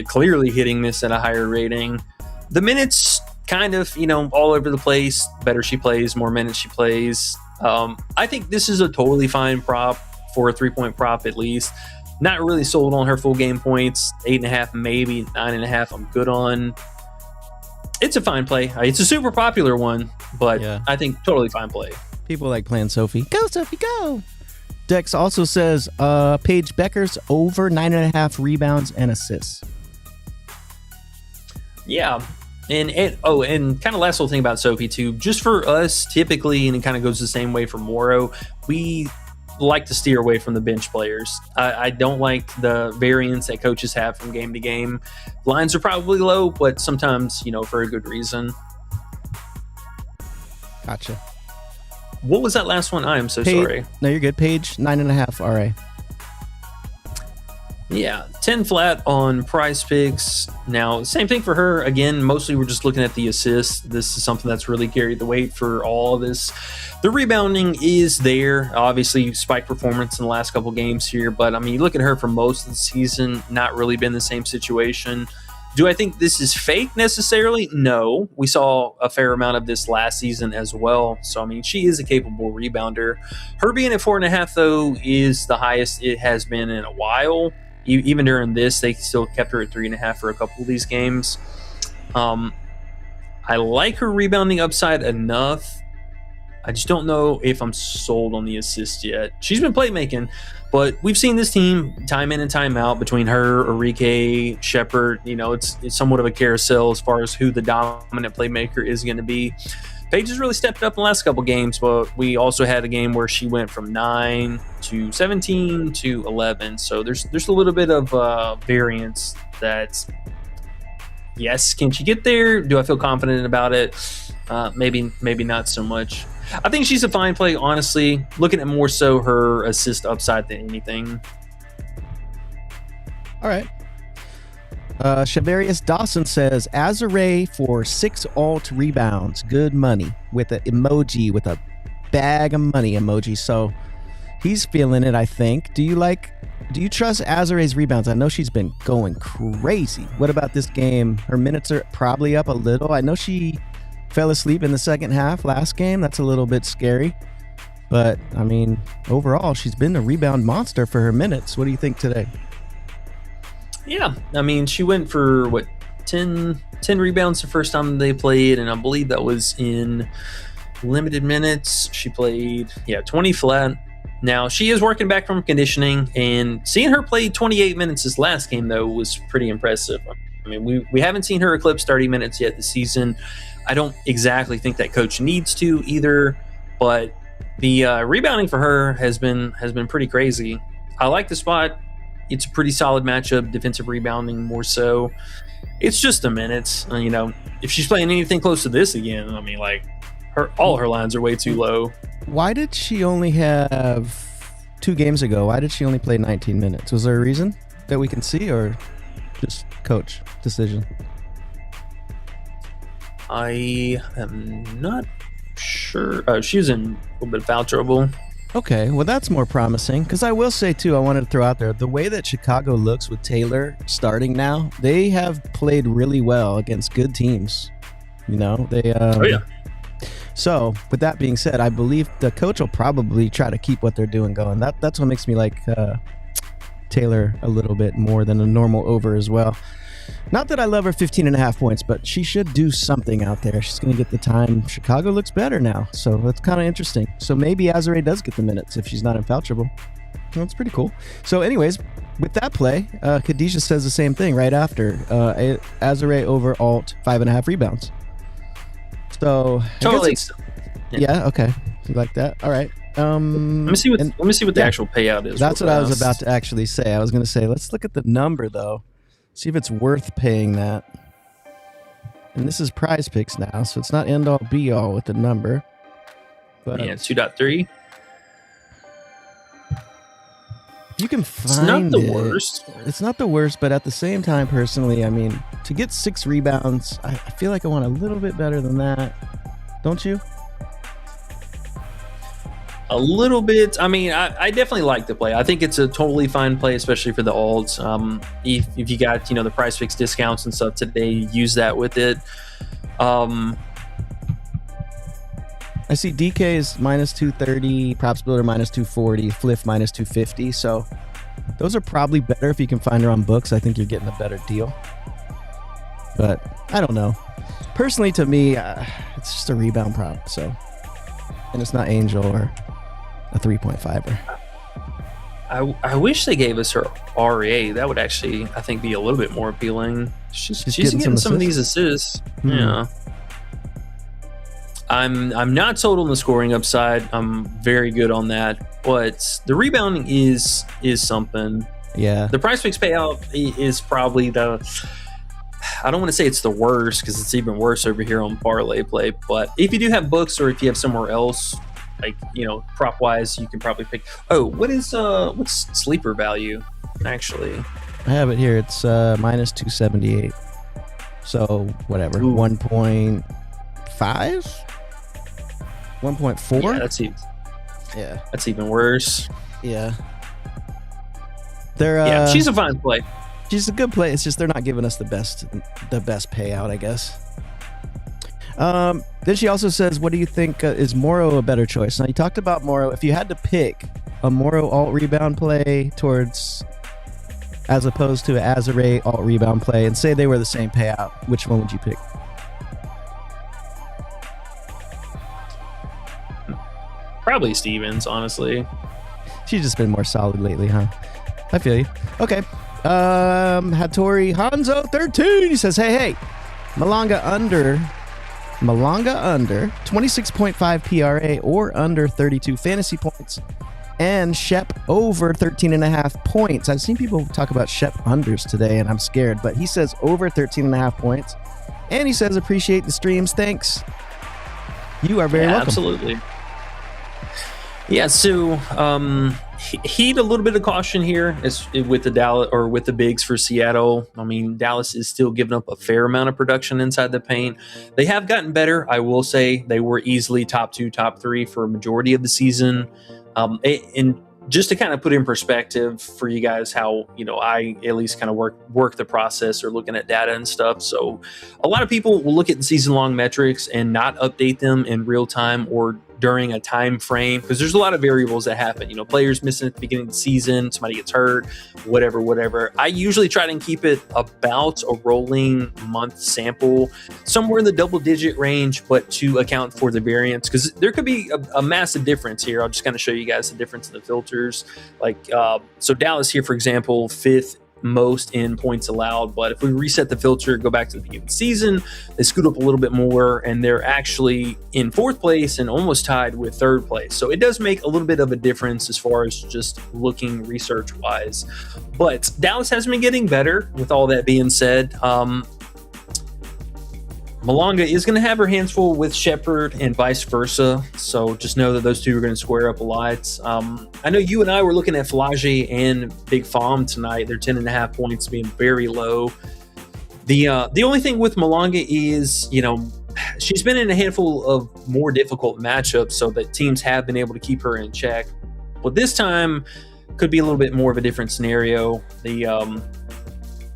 clearly hitting this at a higher rating. The minutes kind of, all over the place. Better she plays, more minutes she plays. I think this is a totally fine prop for a 3-point prop at least. Not really sold on her full game points. 8.5, maybe 9.5. I'm good on. It's a fine play. It's a super popular one, but yeah. I think totally fine play. People like playing Sophie. Go, Sophie, go! Dex also says Paige Becker's over 9.5 rebounds and assists. Yeah. And kind of last little thing about Sophie too, just for us typically, and it kind of goes the same way for Morrow, we like to steer away from the bench players. I don't like the variance that coaches have from game to game. Lines are probably low, but sometimes, for a good reason. Gotcha. What was that last one? I am so sorry. No, you're good. Paige, 9.5 RA. Yeah, 10 flat on Prizepicks. Now, same thing for her. Again, mostly we're just looking at the assists. This is something that's really carried the weight for all of this. The rebounding is there. Obviously, spike performance in the last couple games here. But, I mean, you look at her for most of the season, not really been the same situation. Do I think this is fake necessarily? No. We saw a fair amount of this last season as well. So, I mean, she is a capable rebounder. Her being at 4.5, though, is the highest it has been in a while. Even during this, they still kept her at 3.5 for a couple of these games. I like her rebounding upside enough. I just don't know if I'm sold on the assist yet. She's been playmaking, but we've seen this team time in and time out between her, Arike, Shepard. It's somewhat of a carousel as far as who the dominant playmaker is going to be. Paige has really stepped up in the last couple games, but we also had a game where she went from 9 to 17 to 11. So there's a little bit of variance that, yes, can she get there? Do I feel confident about it? Maybe not so much. I think she's a fine play, honestly. Looking at more so her assist upside than anything. All right. Shavarius Dawson says Azare for 6 alt rebounds. Good money with an emoji, with a bag of money emoji. So he's feeling it, I think. Do you trust Azare's rebounds? I know she's been going crazy. What about this game? Her minutes are probably up a little. I know she fell asleep in the second half last game. That's a little bit scary. But, I mean, overall, she's been a rebound monster for her minutes. What do you think today? Yeah, I mean, she went for, 10 rebounds the first time they played, and I believe that was in limited minutes. She played, 20 flat. Now, she is working back from conditioning, and seeing her play 28 minutes this last game, though, was pretty impressive. I mean, we haven't seen her eclipse 30 minutes yet this season. I don't exactly think that coach needs to either, but the rebounding for her has been pretty crazy. I like the spot. It's a pretty solid matchup, defensive rebounding more so. It's just the minutes. If she's playing anything close to this again, I mean, like, all her lines are way too low. Why did she only have 2 games ago? Why did she only play 19 minutes? Was there a reason that we can see, or just coach decision? I am not sure. She was in a little bit of foul trouble. Okay, well, that's more promising, because I will say, too, I wanted to throw out there, the way that Chicago looks with Taylor starting now, they have played really well against good teams. Oh, yeah. So, with that being said, I believe the coach will probably try to keep what they're doing going. That's what makes me like Taylor a little bit more than a normal over as well. Not that I love her 15.5 points, but she should do something out there. She's going to get the time. Chicago looks better now, so that's kind of interesting. So maybe Azare does get the minutes if she's not in foul trouble. Well, that's pretty cool. So anyways, with that play, Khadijah says the same thing right after. Azare over alt 5.5 rebounds. So Totally. Yeah, okay. You like that? All right. Let me see what the actual payout is. That's what I was about to actually say. I was going to say, let's look at the number, though. See if it's worth paying that. And this is Prizepicks now, so it's not end all be all with the number. But 2.3. You can find It's not the worst. It's not the worst, but at the same time, personally, I mean, to get 6 rebounds, I feel like I want a little bit better than that. Don't you? A little bit. I mean, I definitely like the play. I think it's a totally fine play, especially for the alts. If you got, the Prizepicks discounts and stuff today, use that with it. I see DK is minus 230, Props Builder minus 240, Fliff minus 250. So those are probably better if you can find her on books. I think you're getting a better deal. But I don't know. Personally, to me, it's just a rebound prop. So, and it's not Angel or a 3.5er. I wish they gave us her RA. That would actually, I think, be a little bit more appealing. She's getting some of these assists. Yeah. I'm not sold on the scoring upside. I'm very good on that, but the rebounding is something. Yeah. The Prizepicks payout is probably I don't want to say it's the worst, because it's even worse over here on parlay play. But if you do have books, or if you have somewhere else, like, prop wise, you can probably pick. Oh, what's sleeper value actually? I have it here. It's minus 278. So whatever. Ooh. 1.5, 1.4. Yeah, that's even worse. Yeah. She's a fine play. She's a good play. It's just they're not giving us the best payout, I guess. Then she also says, what do you think, is Morrow a better choice? Now, you talked about Morrow. If you had to pick a Morrow alt rebound play as opposed to an Azare alt rebound play, and say they were the same payout, which one would you pick? Probably Stevens, honestly. She's just been more solid lately, huh? I feel you. Okay. Hattori Hanzo 13. He says, hey, Malanga under 26.5 PRA or under 32 fantasy points, and Shep over 13.5 points. I've seen people talk about Shep unders today, and I'm scared, but he says over 13.5 points, and he says appreciate the streams. Thanks. You are very welcome. Absolutely. Yeah, so heed a little bit of caution here is with the Dallas or with the bigs for Seattle. I mean, Dallas is still giving up a fair amount of production inside the paint. They have gotten better, I will say. They were easily top 2, top 3 for a majority of the season. And just to kind of put in perspective for you guys how, I at least kind of work the process or looking at data and stuff. So a lot of people will look at the season-long metrics and not update them in real time or during a time frame because there's a lot of variables that happen. Players missing at the beginning of the season, somebody gets hurt, whatever. I usually try to keep it about a rolling month sample, somewhere in the double-digit range, but to account for the variance because there could be a massive difference here. I'll just kind of show you guys the difference in the filters. So Dallas here, for example, 5th most in points allowed, but if we reset the filter, go back to the beginning of the season, they scoot up a little bit more and they're actually in 4th place and almost tied with 3rd place. So it does make a little bit of a difference as far as just looking research wise, but Dallas has been getting better. With all that being said, Malonga is going to have her hands full with Shepherd and vice versa. So just know that those two are going to square up a lot. I know you and I were looking at Flage and Big Fom tonight. They're 10.5 points being very low. The only thing with Malonga is, she's been in a handful of more difficult matchups so that teams have been able to keep her in check. But this time could be a little bit more of a different scenario. The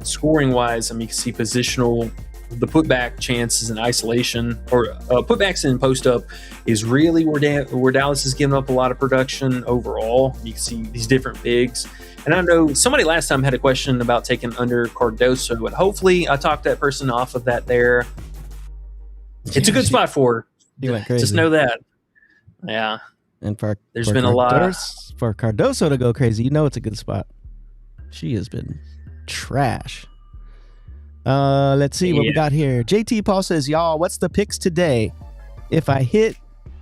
scoring wise, you can see positional. The putback chances in isolation or putbacks in post up is really where Dallas is giving up a lot of production overall. You can see these different bigs. And I know somebody last time had a question about taking under Cardoso, and hopefully I talked that person off of that there. It's a good spot for her. You went crazy. Just know that. Yeah. And there's been a lot. For Cardoso to go crazy, it's a good spot. She has been trash. Let's see what we got here. JT Paul says, y'all, what's the picks today? If I hit,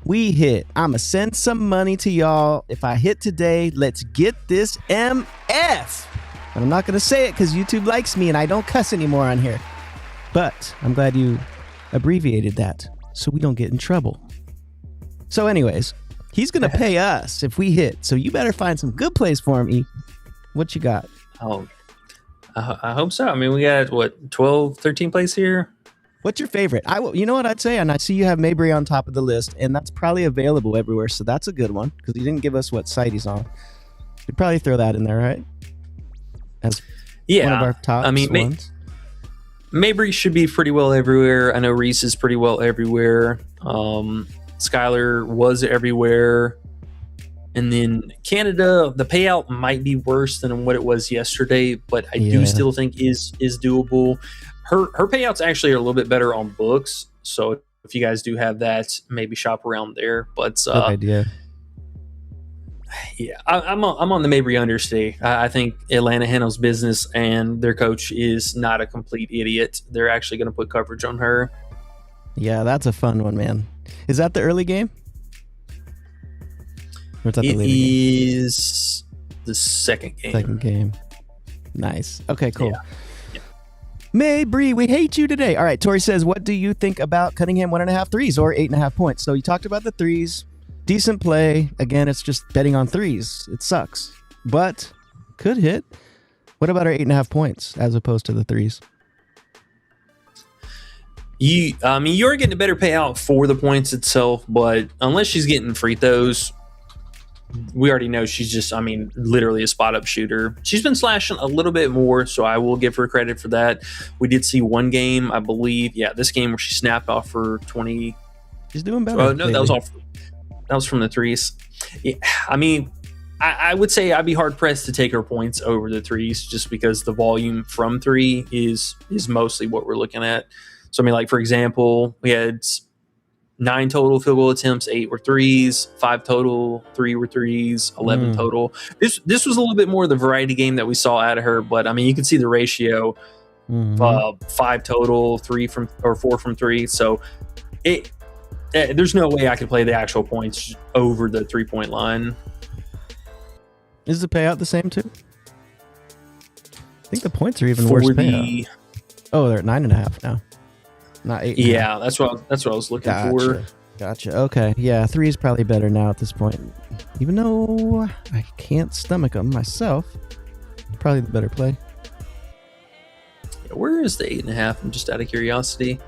we hit. I'ma send some money to y'all. If I hit today, let's get this MF. But I'm not going to say it because YouTube likes me and I don't cuss anymore on here. But I'm glad you abbreviated that so we don't get in trouble. So anyways, he's going to pay us if we hit. So you better find some good plays for him, E. What you got? Oh, I hope so. We got 12, 13 plays here. What's your favorite? You know what I'd say, and I see you have Mabry on top of the list, and that's probably available everywhere. So that's a good one because he didn't give us what site he's on. You'd probably throw that in there, right? As one of our top ones. Mabry should be pretty well everywhere. I know Reese is pretty well everywhere. Skylar was everywhere. And then Canada, the payout might be worse than what it was yesterday, but I do still think is doable. Her payouts actually are a little bit better on books, so if you guys do have that, maybe shop around there. But good idea. Yeah, I'm on the Mabry understay. I think Atlanta handles business, and their coach is not a complete idiot. They're actually going to put coverage on her. Yeah, that's a fun one, man. Is that the early game? It is the second game. Nice. Okay, cool. Yeah. Mabry, we hate you today. All right, Tori says, what do you think about Cunningham 1.5 threes or 8.5 points? So you talked about the threes. Decent play. Again, it's just betting on threes. It sucks, but could hit. What about our 8.5 points as opposed to the threes? You're getting a better payout for the points itself, but unless she's getting free throws, we already know she's just, literally a spot-up shooter. She's been slashing a little bit more, so I will give her credit for that. We did see one game, I believe, this game where she snapped off for 20. She's doing better. Oh, no, that was from the threes. Yeah, I would say I'd be hard-pressed to take her points over the threes just because the volume from three is mostly what we're looking at. So, for example, we had 9 total field goal attempts, 8 were threes, 5 total, 3 were threes, 11 total. This was a little bit more of the variety game that we saw out of her, but you can see the ratio, 5 total, 4 from 3. So there's no way I could play the actual points over the 3-point line. Is the payout the same too? I think the points are even worse payout. Oh, they're at 9.5 now. Not 8. Yeah, that's what I was looking for. Gotcha. Okay. Yeah, 3 is probably better now at this point. Even though I can't stomach them myself, probably the better play. Yeah, where is the 8.5? I'm just out of curiosity.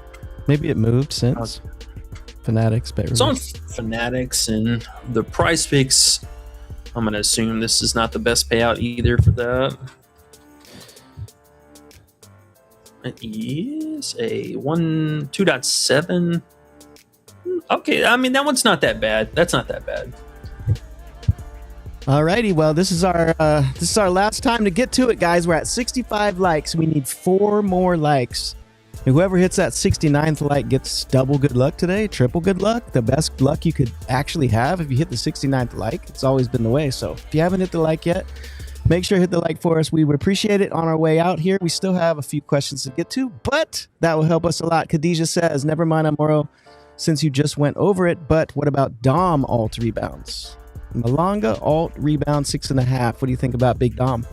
Maybe it moved since Fanatics. But It's on Fanatics and the Prize Picks. I'm going to assume this is not the best payout either for that. It is a 2.7. Okay, I mean that one's not that bad. That's not that bad. Alrighty, well, this is our last time to get to it, guys. We're at 65 likes. We need 4 more likes. And whoever hits that 69th like gets double good luck today, triple good luck, the best luck you could actually have if you hit the 69th like. It's always been the way. So if you haven't hit the like yet, make sure to hit the like for us. We would appreciate it. On our way out here, we still have a few questions to get to, but that will help us a lot. Khadijah says, never mind, Amoro, since you just went over it, but what about Dom alt rebounds? Malanga alt rebound 6.5. What do you think about Big Dom?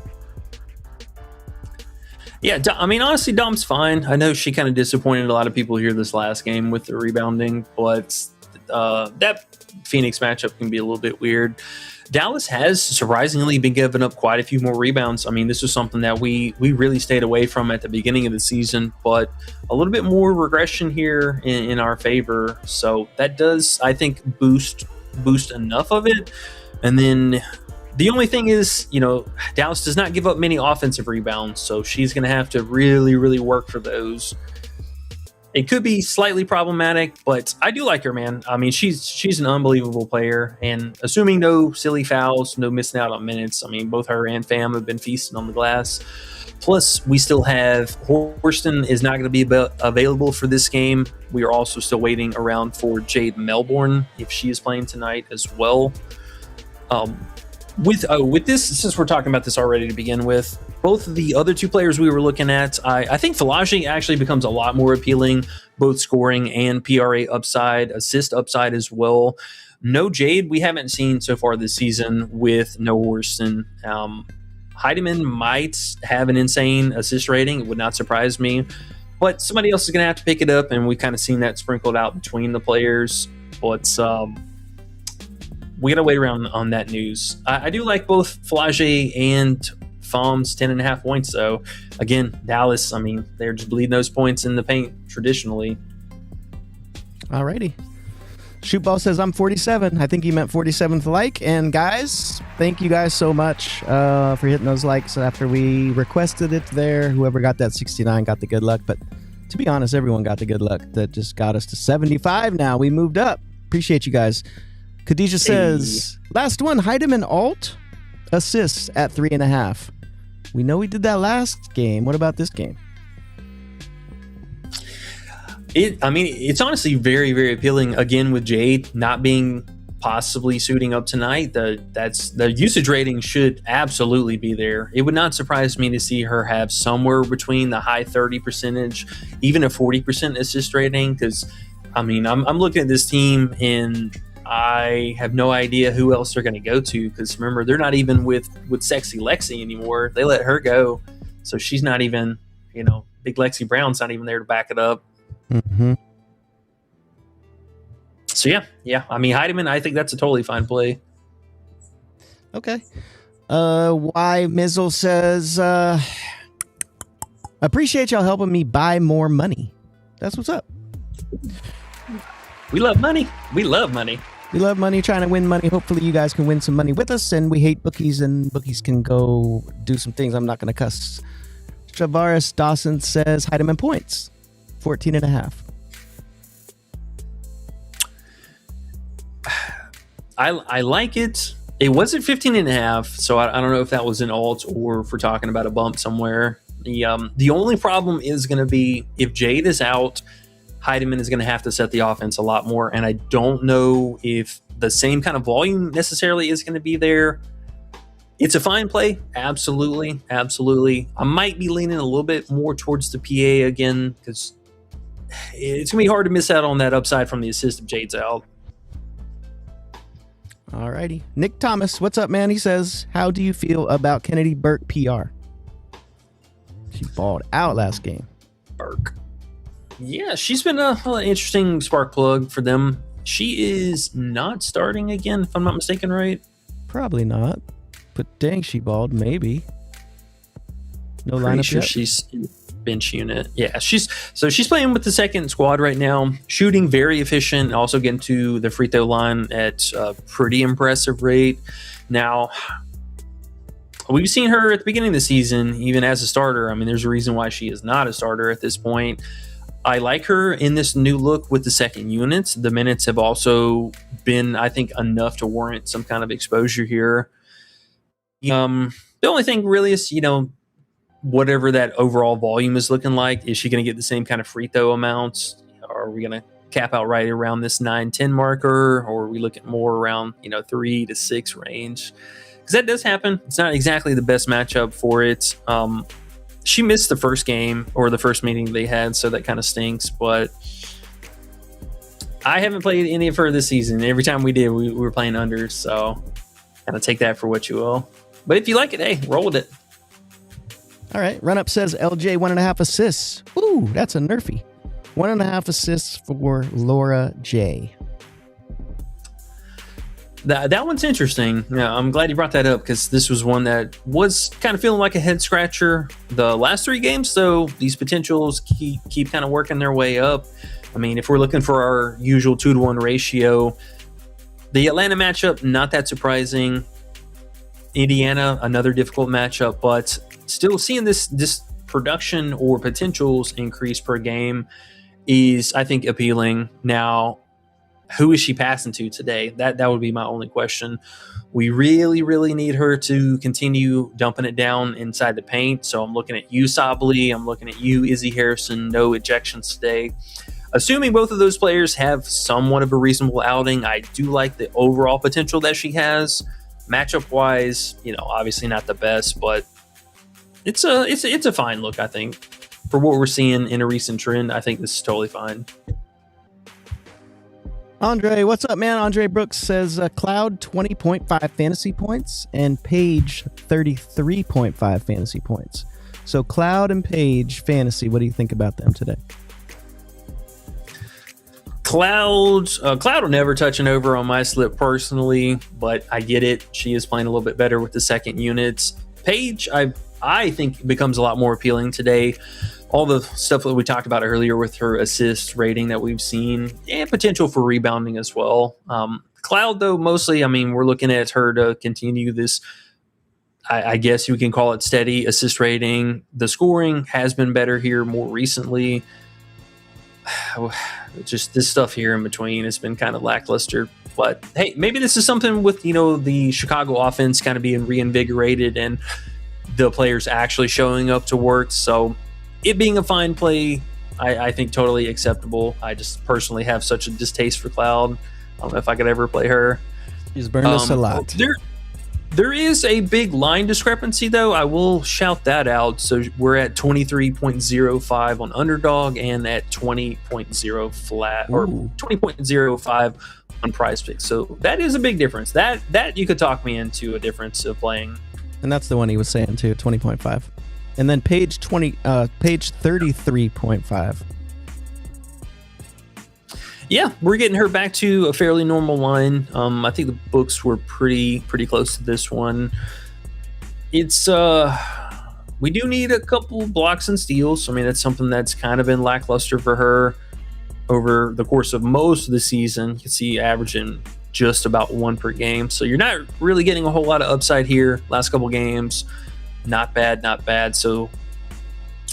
Yeah, I mean, honestly, Dom's fine. I know she kind of disappointed a lot of people here this last game with the rebounding, but that Phoenix matchup can be a little bit weird. Dallas has surprisingly been giving up quite a few more rebounds. I mean, this was something that we really stayed away from at the beginning of the season, but a little bit more regression here in our favor. So that does, I think, boost enough of it. And then the only thing is, Dallas does not give up many offensive rebounds, so she's going to have to really, really work for those. It could be slightly problematic, but I do like her, man. I mean, she's an unbelievable player, and assuming no silly fouls, no missing out on minutes, I mean, both her and Pham have been feasting on the glass. Plus, we still have Horston is not going to be available for this game. We are also still waiting around for Jade Melbourne if she is playing tonight as well. With this, since we're talking about this already to begin with, both of the other 2 players we were looking at, I think Falage actually becomes a lot more appealing, both scoring and PRA upside, assist upside as well. No Jade, we haven't seen so far this season with no Horston. Heidemann might have an insane assist rating. It would not surprise me. But somebody else is going to have to pick it up, and we've kind of seen that sprinkled out between the players. But we got to wait around on that news. I do like both Falage and Phom's 10.5 points, though. Again, Dallas, I mean, they're just bleeding those points in the paint traditionally. Alrighty. Shootball says, I'm 47. I think he meant 47th like. And guys, thank you guys so much for hitting those likes after we requested it there. Whoever got that 69 got the good luck. But to be honest, everyone got the good luck. That just got us to 75 now. We moved up. Appreciate you guys. Khadijah says, last one, Heidemann alt assists at 3.5. We know we did that last game. What about this game? It's honestly very, very appealing. Again, with Jade not being possibly suiting up tonight, the usage rating should absolutely be there. It would not surprise me to see her have somewhere between the high 30%, even a 40% assist rating. Because I mean, I'm looking at this team and I have no idea who else they're going to go to. Because remember, they're not even with Sexy Lexi anymore. They let her go, so she's not even. Big Lexi Brown's not even there to back it up. Mm-hmm. So yeah. I mean, Heidemann, I think that's a totally fine play. Okay. Why Mizzle says, appreciate y'all helping me buy more money. That's what's up. We love money. We love money. We love money, trying to win money. Hopefully you guys can win some money with us, and we hate bookies, and bookies can go do some things. I'm not going to cuss. Travaris Dawson says, Heidemann points. 14.5. I like it. It wasn't 15.5, so I don't know if that was an alt or if we're talking about a bump somewhere. The only problem is going to be if Jade is out, Heidemann is going to have to set the offense a lot more, and I don't know if the same kind of volume necessarily is going to be there. It's a fine play, absolutely. I might be leaning a little bit more towards the PA again because it's going to be hard to miss out on that upside from the assist if Jade's out. Alrighty. Nick Thomas, what's up, man? He says, how do you feel about Kennedy Burke PR? She balled out last game. Burke. Yeah, she's been an interesting spark plug for them. She is not starting again, if I'm not mistaken, right? Probably not. But dang, she balled. Maybe. No Pretty lineup sure yet? she's in bench unit. Yeah, she's playing with the second squad right now, shooting very efficient, also getting to the free throw line at a pretty impressive rate. Now, we've seen her at the beginning of the season, even as a starter. I mean, there's a reason why she is not a starter at this point. I like her in this new look with the second units. The minutes have also been, I think, enough to warrant some kind of exposure here. The only thing really is, whatever that overall volume is looking like, is she going to get the same kind of free throw amounts? Are we going to cap out right around this 9-10 marker, or are we looking more around 3 to 6 range? Because that does happen. It's not exactly the best matchup for it. She missed the first game, or the first meeting they had, so that kind of stinks. But I haven't played any of her this season. Every time we did, we were playing unders, so kind of take that for what you will. But if you like it, hey, roll with it. All right. Run Up says LJ 1.5 assists. Ooh, that's a nerfy. 1.5 assists for Laura J. That one's interesting. Yeah, I'm glad you brought that up, because this was one that was kind of feeling like a head scratcher the last 3 games. So these potentials keep kind of working their way up. I mean, if we're looking for our usual 2-to-1 ratio, the Atlanta matchup, not that surprising. Indiana, another difficult matchup, but still seeing this production or potentials increase per game is, I think, appealing. Now, who is she passing to today? That would be my only question. We really, really need her to continue dumping it down inside the paint. So I'm looking at you, Sably. I'm looking at you, Izzy Harrison. No ejections today. Assuming both of those players have somewhat of a reasonable outing, I do like the overall potential that she has. Matchup-wise, obviously not the best, but it's a fine look, I think. For what we're seeing in a recent trend, I think this is totally fine. Andre, what's up, man? Andre Brooks says Cloud 20.5 fantasy points and Paige 33.5 fantasy points. So Cloud and Paige fantasy, what do you think about them today? Cloud will never touch an over on my slip personally, but I get it. She is playing a little bit better with the second units. Paige, I think, becomes a lot more appealing today. All the stuff that we talked about earlier with her assist rating that we've seen, and potential for rebounding as well. Cloud, though, mostly, I mean, we're looking at her to continue this, I guess you can call it, steady assist rating. The scoring has been better here more recently. Just this stuff here in between has been kind of lackluster. But hey, maybe this is something with, the Chicago offense kind of being reinvigorated and the players actually showing up to work. So it being a fine play, I think totally acceptable. I just personally have such a distaste for Cloud. I don't know if I could ever play her. She's burned us a lot. There is a big line discrepancy, though. I will shout that out. So we're at 23.05 on Underdog and at 20.0 flat, or 20.05 on Prizepicks. So that is a big difference. That you could talk me into a difference of playing. And that's the one he was saying too, 20.5. And then page 33.5. Yeah, we're getting her back to a fairly normal line. I think the books were pretty close to this one. It's we do need a couple blocks and steals. I mean, that's something that's kind of been lackluster for her over the course of most of the season. You can see averaging just about 1 per game. So you're not really getting a whole lot of upside here. Last couple games, not bad. So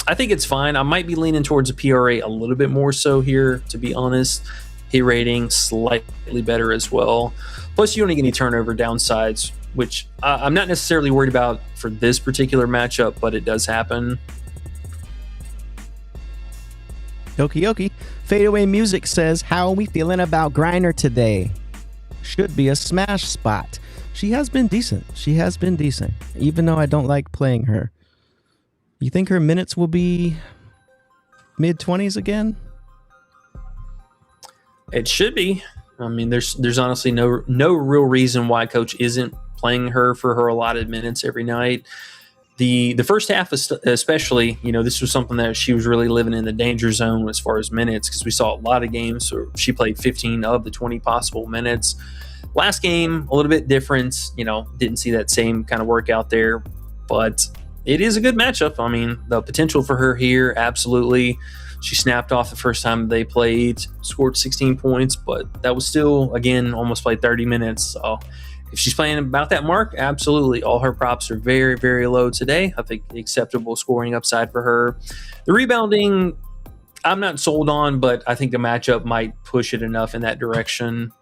I think it's fine. I might be leaning towards a PRA a little bit more so here, to be honest. Hit rating slightly better as well. Plus, you don't get any turnover downsides, which I'm not necessarily worried about for this particular matchup, but it does happen. Okie. Fadeaway Music says, how are we feeling about Griner today? Should be a smash spot. She has been decent, even though I don't like playing her. You think her minutes will be mid-20s again? It should be. I mean, there's honestly no real reason why coach isn't playing her for her allotted minutes every night. the first half, especially, this was something that she was really living in the danger zone as far as minutes, because we saw a lot of games where she played 15 of the 20 possible minutes. Last game, a little bit different. Didn't see that same kind of work out there, but it is a good matchup. I mean, the potential for her here, absolutely. She snapped off the first time they played, scored 16 points, but that was still, again, almost played 30 minutes. So if she's playing about that mark, absolutely. All her props are very, very low today. I think acceptable scoring upside for her. The rebounding, I'm not sold on, but I think the matchup might push it enough in that direction.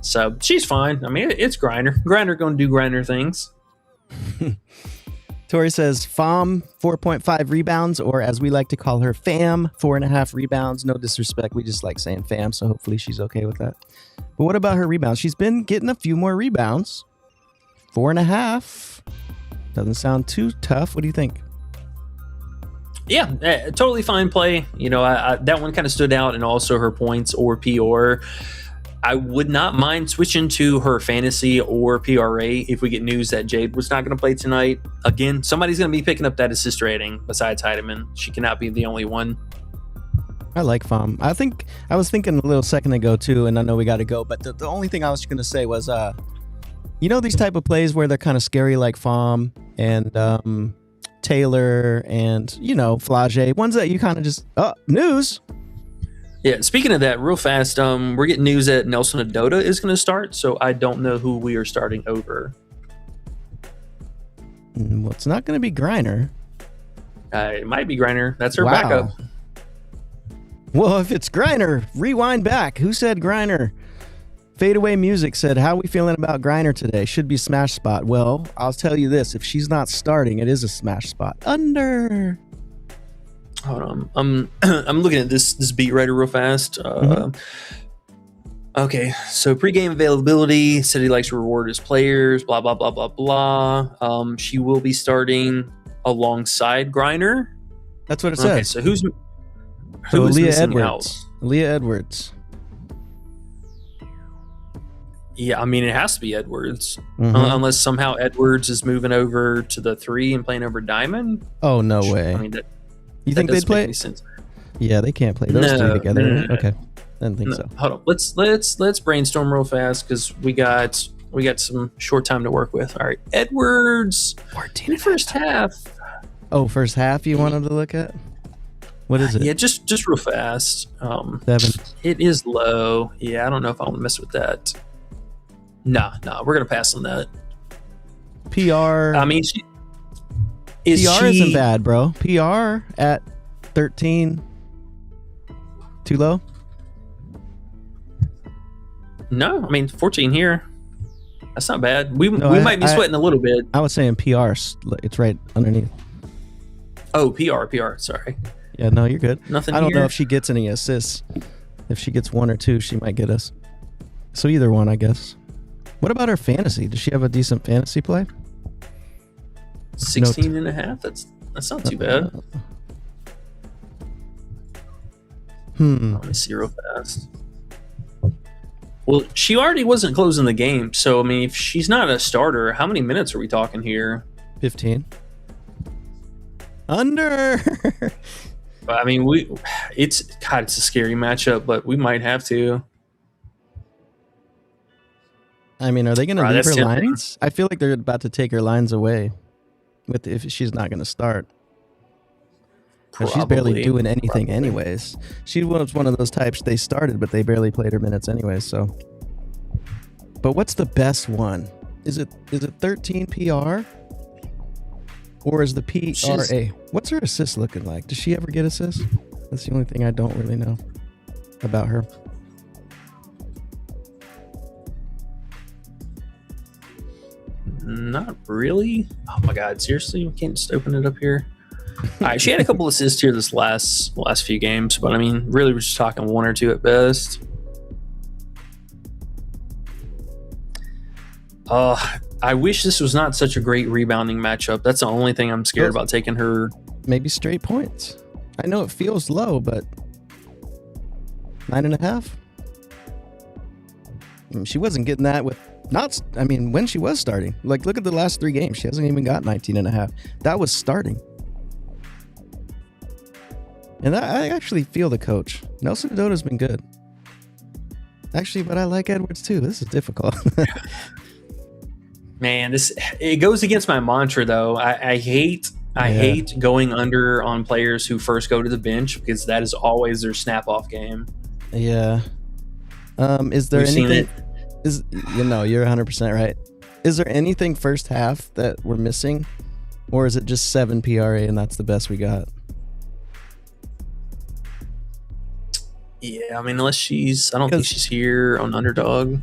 So she's fine. I mean, it's Griner. Griner going to do Griner things. Tori says, FOM, 4.5 rebounds, or as we like to call her, FAM, 4.5 rebounds. No disrespect. We just like saying FAM, so hopefully she's okay with that. But what about her rebounds? She's been getting a few more rebounds. 4.5. Doesn't sound too tough. What do you think? Yeah, totally fine play. That one kind of stood out, and also her points or PR. I would not mind switching to her fantasy or PRA if we get news that Jade was not going to play tonight. Again, somebody's going to be picking up that assist rating besides Heidemann. She cannot be the only one. I like FOM. I was thinking a little second ago too, and I know we got to go, but the only thing I was going to say was, these type of plays where they're kind of scary, like FOM and Taylor and, Flage, ones that you kind of just, news. Yeah, speaking of that, real fast, we're getting news that Nelson Adota is going to start, so I don't know who we are starting over. Well, it's not going to be Griner. It might be Griner. That's her backup. Well, if it's Griner, rewind back. Who said Griner? Fadeaway Music said, how are we feeling about Griner today? Should be smash spot. Well, I'll tell you this. If she's not starting, it is a smash spot. Under. Hold on. I'm looking at this beat writer real fast. Okay, so pregame availability, said he likes to reward his players, blah, blah, blah, blah, blah. She will be starting alongside Griner. That's what it says. Okay, so who's Leah missing Edwards. out? Leah Edwards. Yeah, I mean, it has to be Edwards. Unless somehow Edwards is moving over to the 3 and playing over Diamond. Oh, no way. I mean, you think they'd play? Yeah, they can't play those three together. No. Okay, I didn't think so. Hold on, let's brainstorm real fast because we got some short time to work with. All right, Edwards, 14 first half. Oh, first half you wanted to look at? What is it? Yeah, just real fast. 7. It is low. Yeah, I don't know if I want to mess with that. Nah, we're gonna pass on that. PR. I mean, PR isn't bad, bro. PR at 13. Too low? No, I mean 14 here. That's not bad. We might be sweating a little bit. I was saying PR. It's right underneath. Oh, PR. Sorry. Yeah, no, you're good. Nothing. I don't here. know if she gets any assists. If she gets 1 or 2, she might get us. So either one, I guess. What about her fantasy? Does she have a decent fantasy play? 16 and a half. That's not too bad. Let me see real fast. Well, she already wasn't closing the game, so I mean, if she's not a starter, how many minutes are we talking here? 15. Under. I mean, it's a scary matchup, but we might have to. I mean, are they going to leave her lines? I feel like they're about to take her lines away if she's not going to start. She's barely doing anything anyways. She was one of those types they started, but they barely played her minutes anyways. So, but what's the best one? Is it 13 PR? Or is the PRA? What's her assist looking like? Does she ever get assists? That's the only thing I don't really know about her. Not really. Oh my God! Seriously, we can't just open it up here. All right, she had a couple assists here this last few games, but I mean, really, we're just talking 1 or 2 at best. I wish this was not such a great rebounding matchup. That's the only thing I'm scared about taking her. Maybe straight points. I know it feels low, but 9.5. I mean, she wasn't getting that with when she was starting. Like, look at the last 3 games. She hasn't even got 19.5. That was starting. And I actually feel the coach. Nelson Adoda's been good. Actually, but I like Edwards too. This is difficult. Man, it goes against my mantra though. I hate going under on players who first go to the bench because that is always their snap off game. Yeah. Is there anything? You're 100% right. Is there anything first half that we're missing, or is it just 7 PRA and that's the best we got? Yeah, I mean, unless I don't think she's here on Underdog.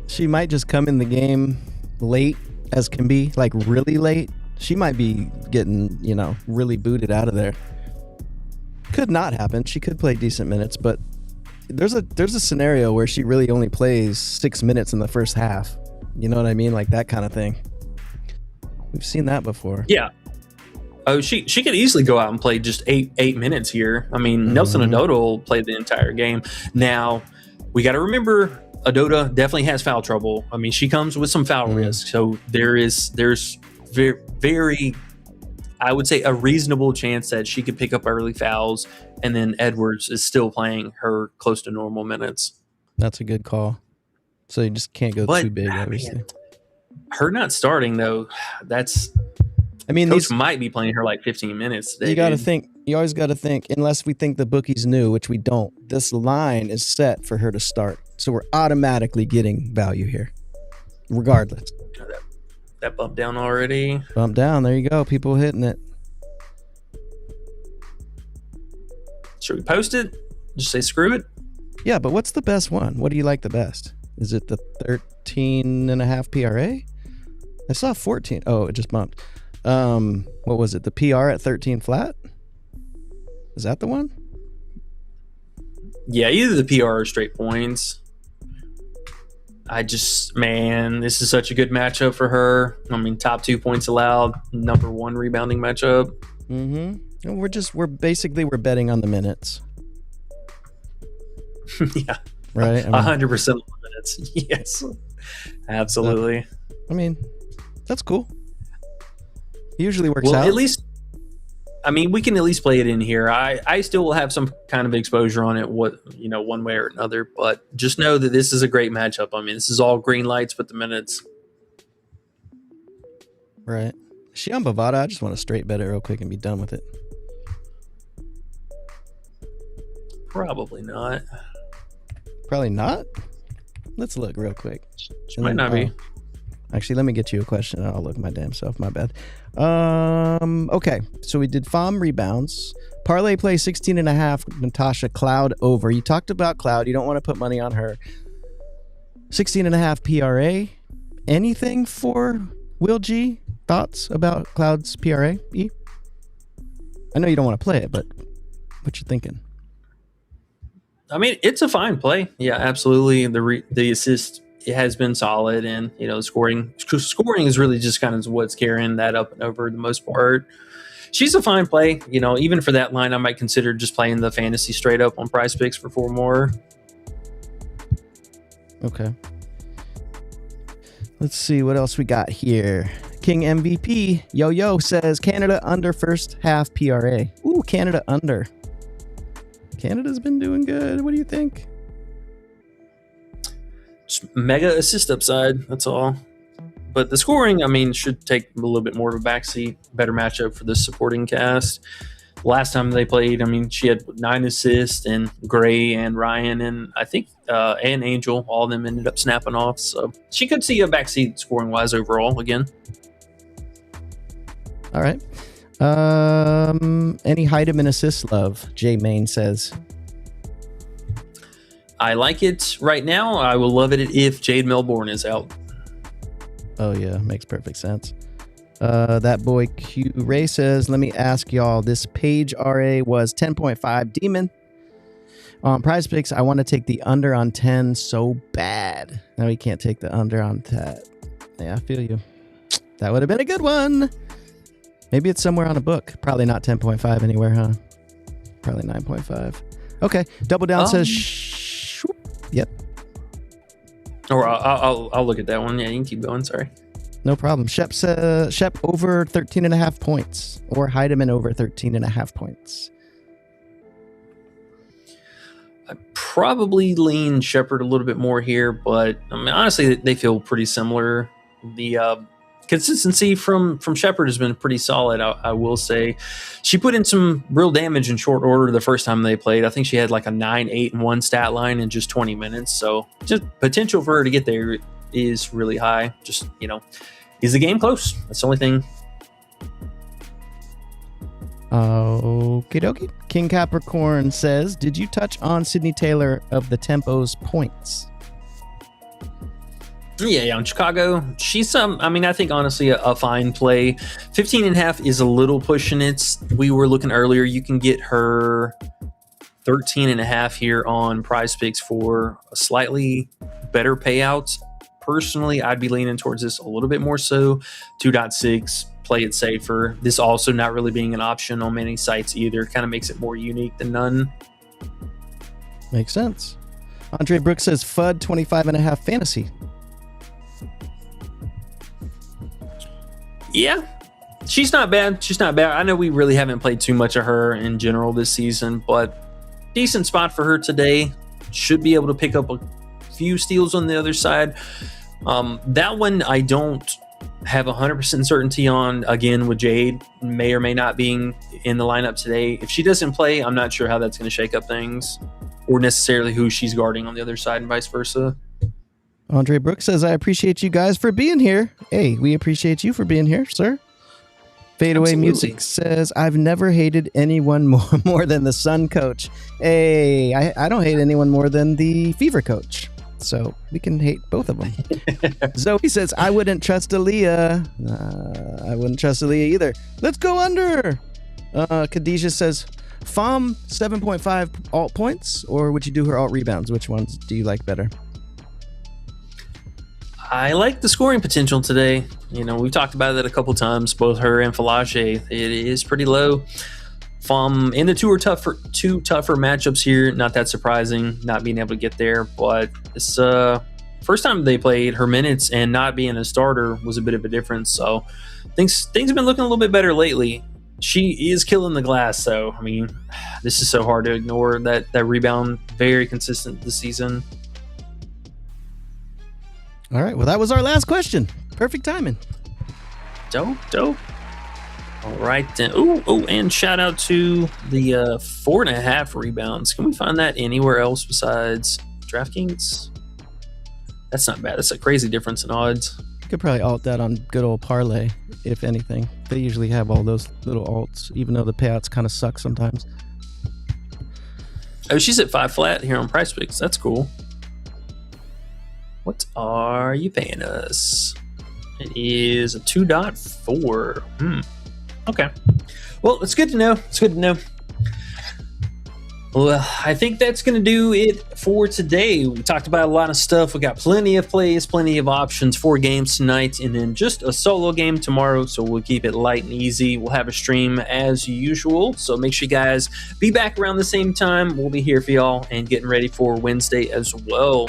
She might just come in the game late as can be, like really late. She might be getting, really booted out of there. Could not happen. She could play decent minutes, but there's a scenario where she really only plays 6 minutes in the first half. You know what I mean? Like that kind of thing. We've seen that before. Yeah. Oh, she could easily go out and play just eight minutes here. I mean, Nelson Adoda will play the entire game. Now, we got to remember, Adoda definitely has foul trouble. I mean, she comes with some foul risk. So there's very, very, I would say, a reasonable chance that she could pick up early fouls, and then Edwards is still playing her close to normal minutes. That's a good call. So you just can't go too big, obviously. Man, her not starting though, Coach might be playing her like 15 minutes today. You got to think. You always got to think, unless we think the bookies knew, which we don't. This line is set for her to start, so we're automatically getting value here, regardless. That bump down already. Bump down. There you go. People hitting it. Should we post it? Just say screw it? Yeah, but what's the best one? What do you like the best? Is it the 13.5 PRA? I saw 14. Oh, it just bumped. What was it? The PR at 13 flat? Is that the one? Yeah, either the PR or straight points. This is such a good matchup for her. I mean, top 2 points allowed, number 1 rebounding matchup. Mm-hmm. We're betting on the minutes. Yeah. Right? 100% on the minutes. Yes. Absolutely. That's cool. Usually works out. At least, we can at least play it in here. I still will have some kind of exposure on it, one way or another, but just know that this is a great matchup. This is all green lights with the minutes. Right. Is she on Bovada? I just want to straight bet it real quick and be done with it. Probably not. Probably not? Let's look real quick. She might not be. Actually, let me get you a question. I'll look my damn self. My bad. Okay, so we did FOM rebounds. Parlay play 16.5. Natasha Cloud over. You talked about Cloud. You don't want to put money on her. 16.5 PRA. Anything for Will G? Thoughts about Cloud's PRA? E? I know you don't want to play it, but what you thinking? It's a fine play. Yeah, absolutely. The assist, it has been solid, and scoring is really just kind of what's carrying that up and over the most part. She's a fine play. Even for that line, I might consider just playing the fantasy straight up on Prizepicks for 4 more. Okay. Let's see what else we got here. King MVP Yo says Canada under first half PRA. Ooh, Canada under. Canada's been doing good. What do you think? Just mega assist upside. That's all. But the scoring, should take a little bit more of a backseat. Better matchup for the supporting cast. Last time they played, she had 9 assists, and Gray and Ryan and I think and Angel, all of them ended up snapping off. So she could see a backseat scoring wise overall again. All right. Any Heidemann assist love? Jay Main says. I like it right now. I will love it if Jade Melbourne is out. Oh yeah, makes perfect sense. That boy Q Ray says, let me ask y'all, this page RA was 10.5 Demon. On Prizepicks, I want to take the under on 10 so bad. Now we can't take the under on that. Yeah, I feel you. That would have been a good one. Maybe it's somewhere on a book. Probably not 10.5 anywhere, huh? Probably 9.5. Okay. Double Down says, yep. Or I'll look at that one. Yeah, you can keep going. Sorry. No problem. Shep over 13.5 points, or Heidemann over 13.5 points. I probably lean Shepherd a little bit more here, but I mean, honestly, they feel pretty similar. The consistency from Shepherd has been pretty solid, I will say. She put in some real damage in short order the first time they played. I think she had like a 9-8-1 stat line in just 20 minutes. So just potential for her to get there is really high. Just, is the game close? That's the only thing. Okie dokie. King Capricorn says, did you touch on Sydney Taylor of the Tempo's points? Yeah, on Chicago. She's I think honestly a fine play. 15.5 is a little pushing it. We were looking earlier. You can get her 13.5 here on Prizepicks for a slightly better payout. Personally, I'd be leaning towards this a little bit more so. 2.6. Play it safer. This also not really being an option on many sites either. Kind of makes it more unique than none. Makes sense. Andre Brooks says FUD 25.5 fantasy. Yeah, she's not bad. I know we really haven't played too much of her in general this season, but decent spot for her today. Should be able to pick up a few steals on the other side. That one I don't have 100% certainty on, again, with Jade may or may not being in the lineup today. If she doesn't play, I'm not sure how that's going to shake up things, or necessarily who she's guarding on the other side and vice versa. Andre Brooks says, I appreciate you guys for being here. Hey, we appreciate you for being here, sir. Fadeaway Music says, I've never hated anyone more than the Sun coach. Hey, I don't hate anyone more than the Fever coach. So we can hate both of them. Zoe says, I wouldn't trust Aaliyah. I wouldn't trust Aaliyah either. Let's go under. Khadijah says, FOM 7.5 alt points, or would you do her alt rebounds? Which ones do you like better? I like the scoring potential today. We've talked about it a couple times, both her and Falage. It is pretty low. FOM in the two tougher matchups here. Not that surprising, not being able to get there. But it's first time they played, her minutes and not being a starter was a bit of a difference. So things have been looking a little bit better lately. She is killing the glass, though. I mean, this is so hard to ignore. That rebound, very consistent this season. All right, well, that was our last question. Perfect timing. Dope. All right, then. And shout out to the 4.5 rebounds. Can we find that anywhere else besides DraftKings? That's not bad. That's a crazy difference in odds. You could probably alt that on good old Parlay, if anything. They usually have all those little alts, even though the payouts kind of suck sometimes. Oh, she's at 5 flat here on Prizepicks. That's cool. What are you paying us? It is a 2.4. Okay. Well, it's good to know. Well, I think that's going to do it for today. We talked about a lot of stuff. We got plenty of plays, plenty of options, 4 games tonight, and then just a solo game tomorrow. So we'll keep it light and easy. We'll have a stream as usual. So make sure you guys be back around the same time. We'll be here for y'all and getting ready for Wednesday as well.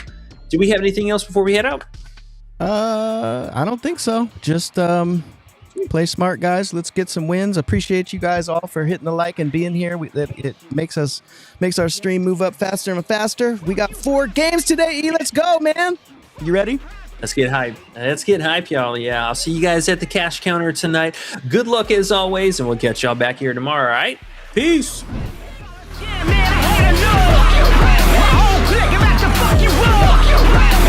Do we have anything else before we head out? I don't think so. Just play smart, guys. Let's get some wins. Appreciate you guys all for hitting the like and being here. It makes our stream move up faster and faster. We got 4 games today. Let's go, man. You ready? Let's get hype, y'all. Yeah, I'll see you guys at the cash counter tonight. Good luck as always, and we'll catch y'all back here tomorrow. All right, peace.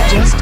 Just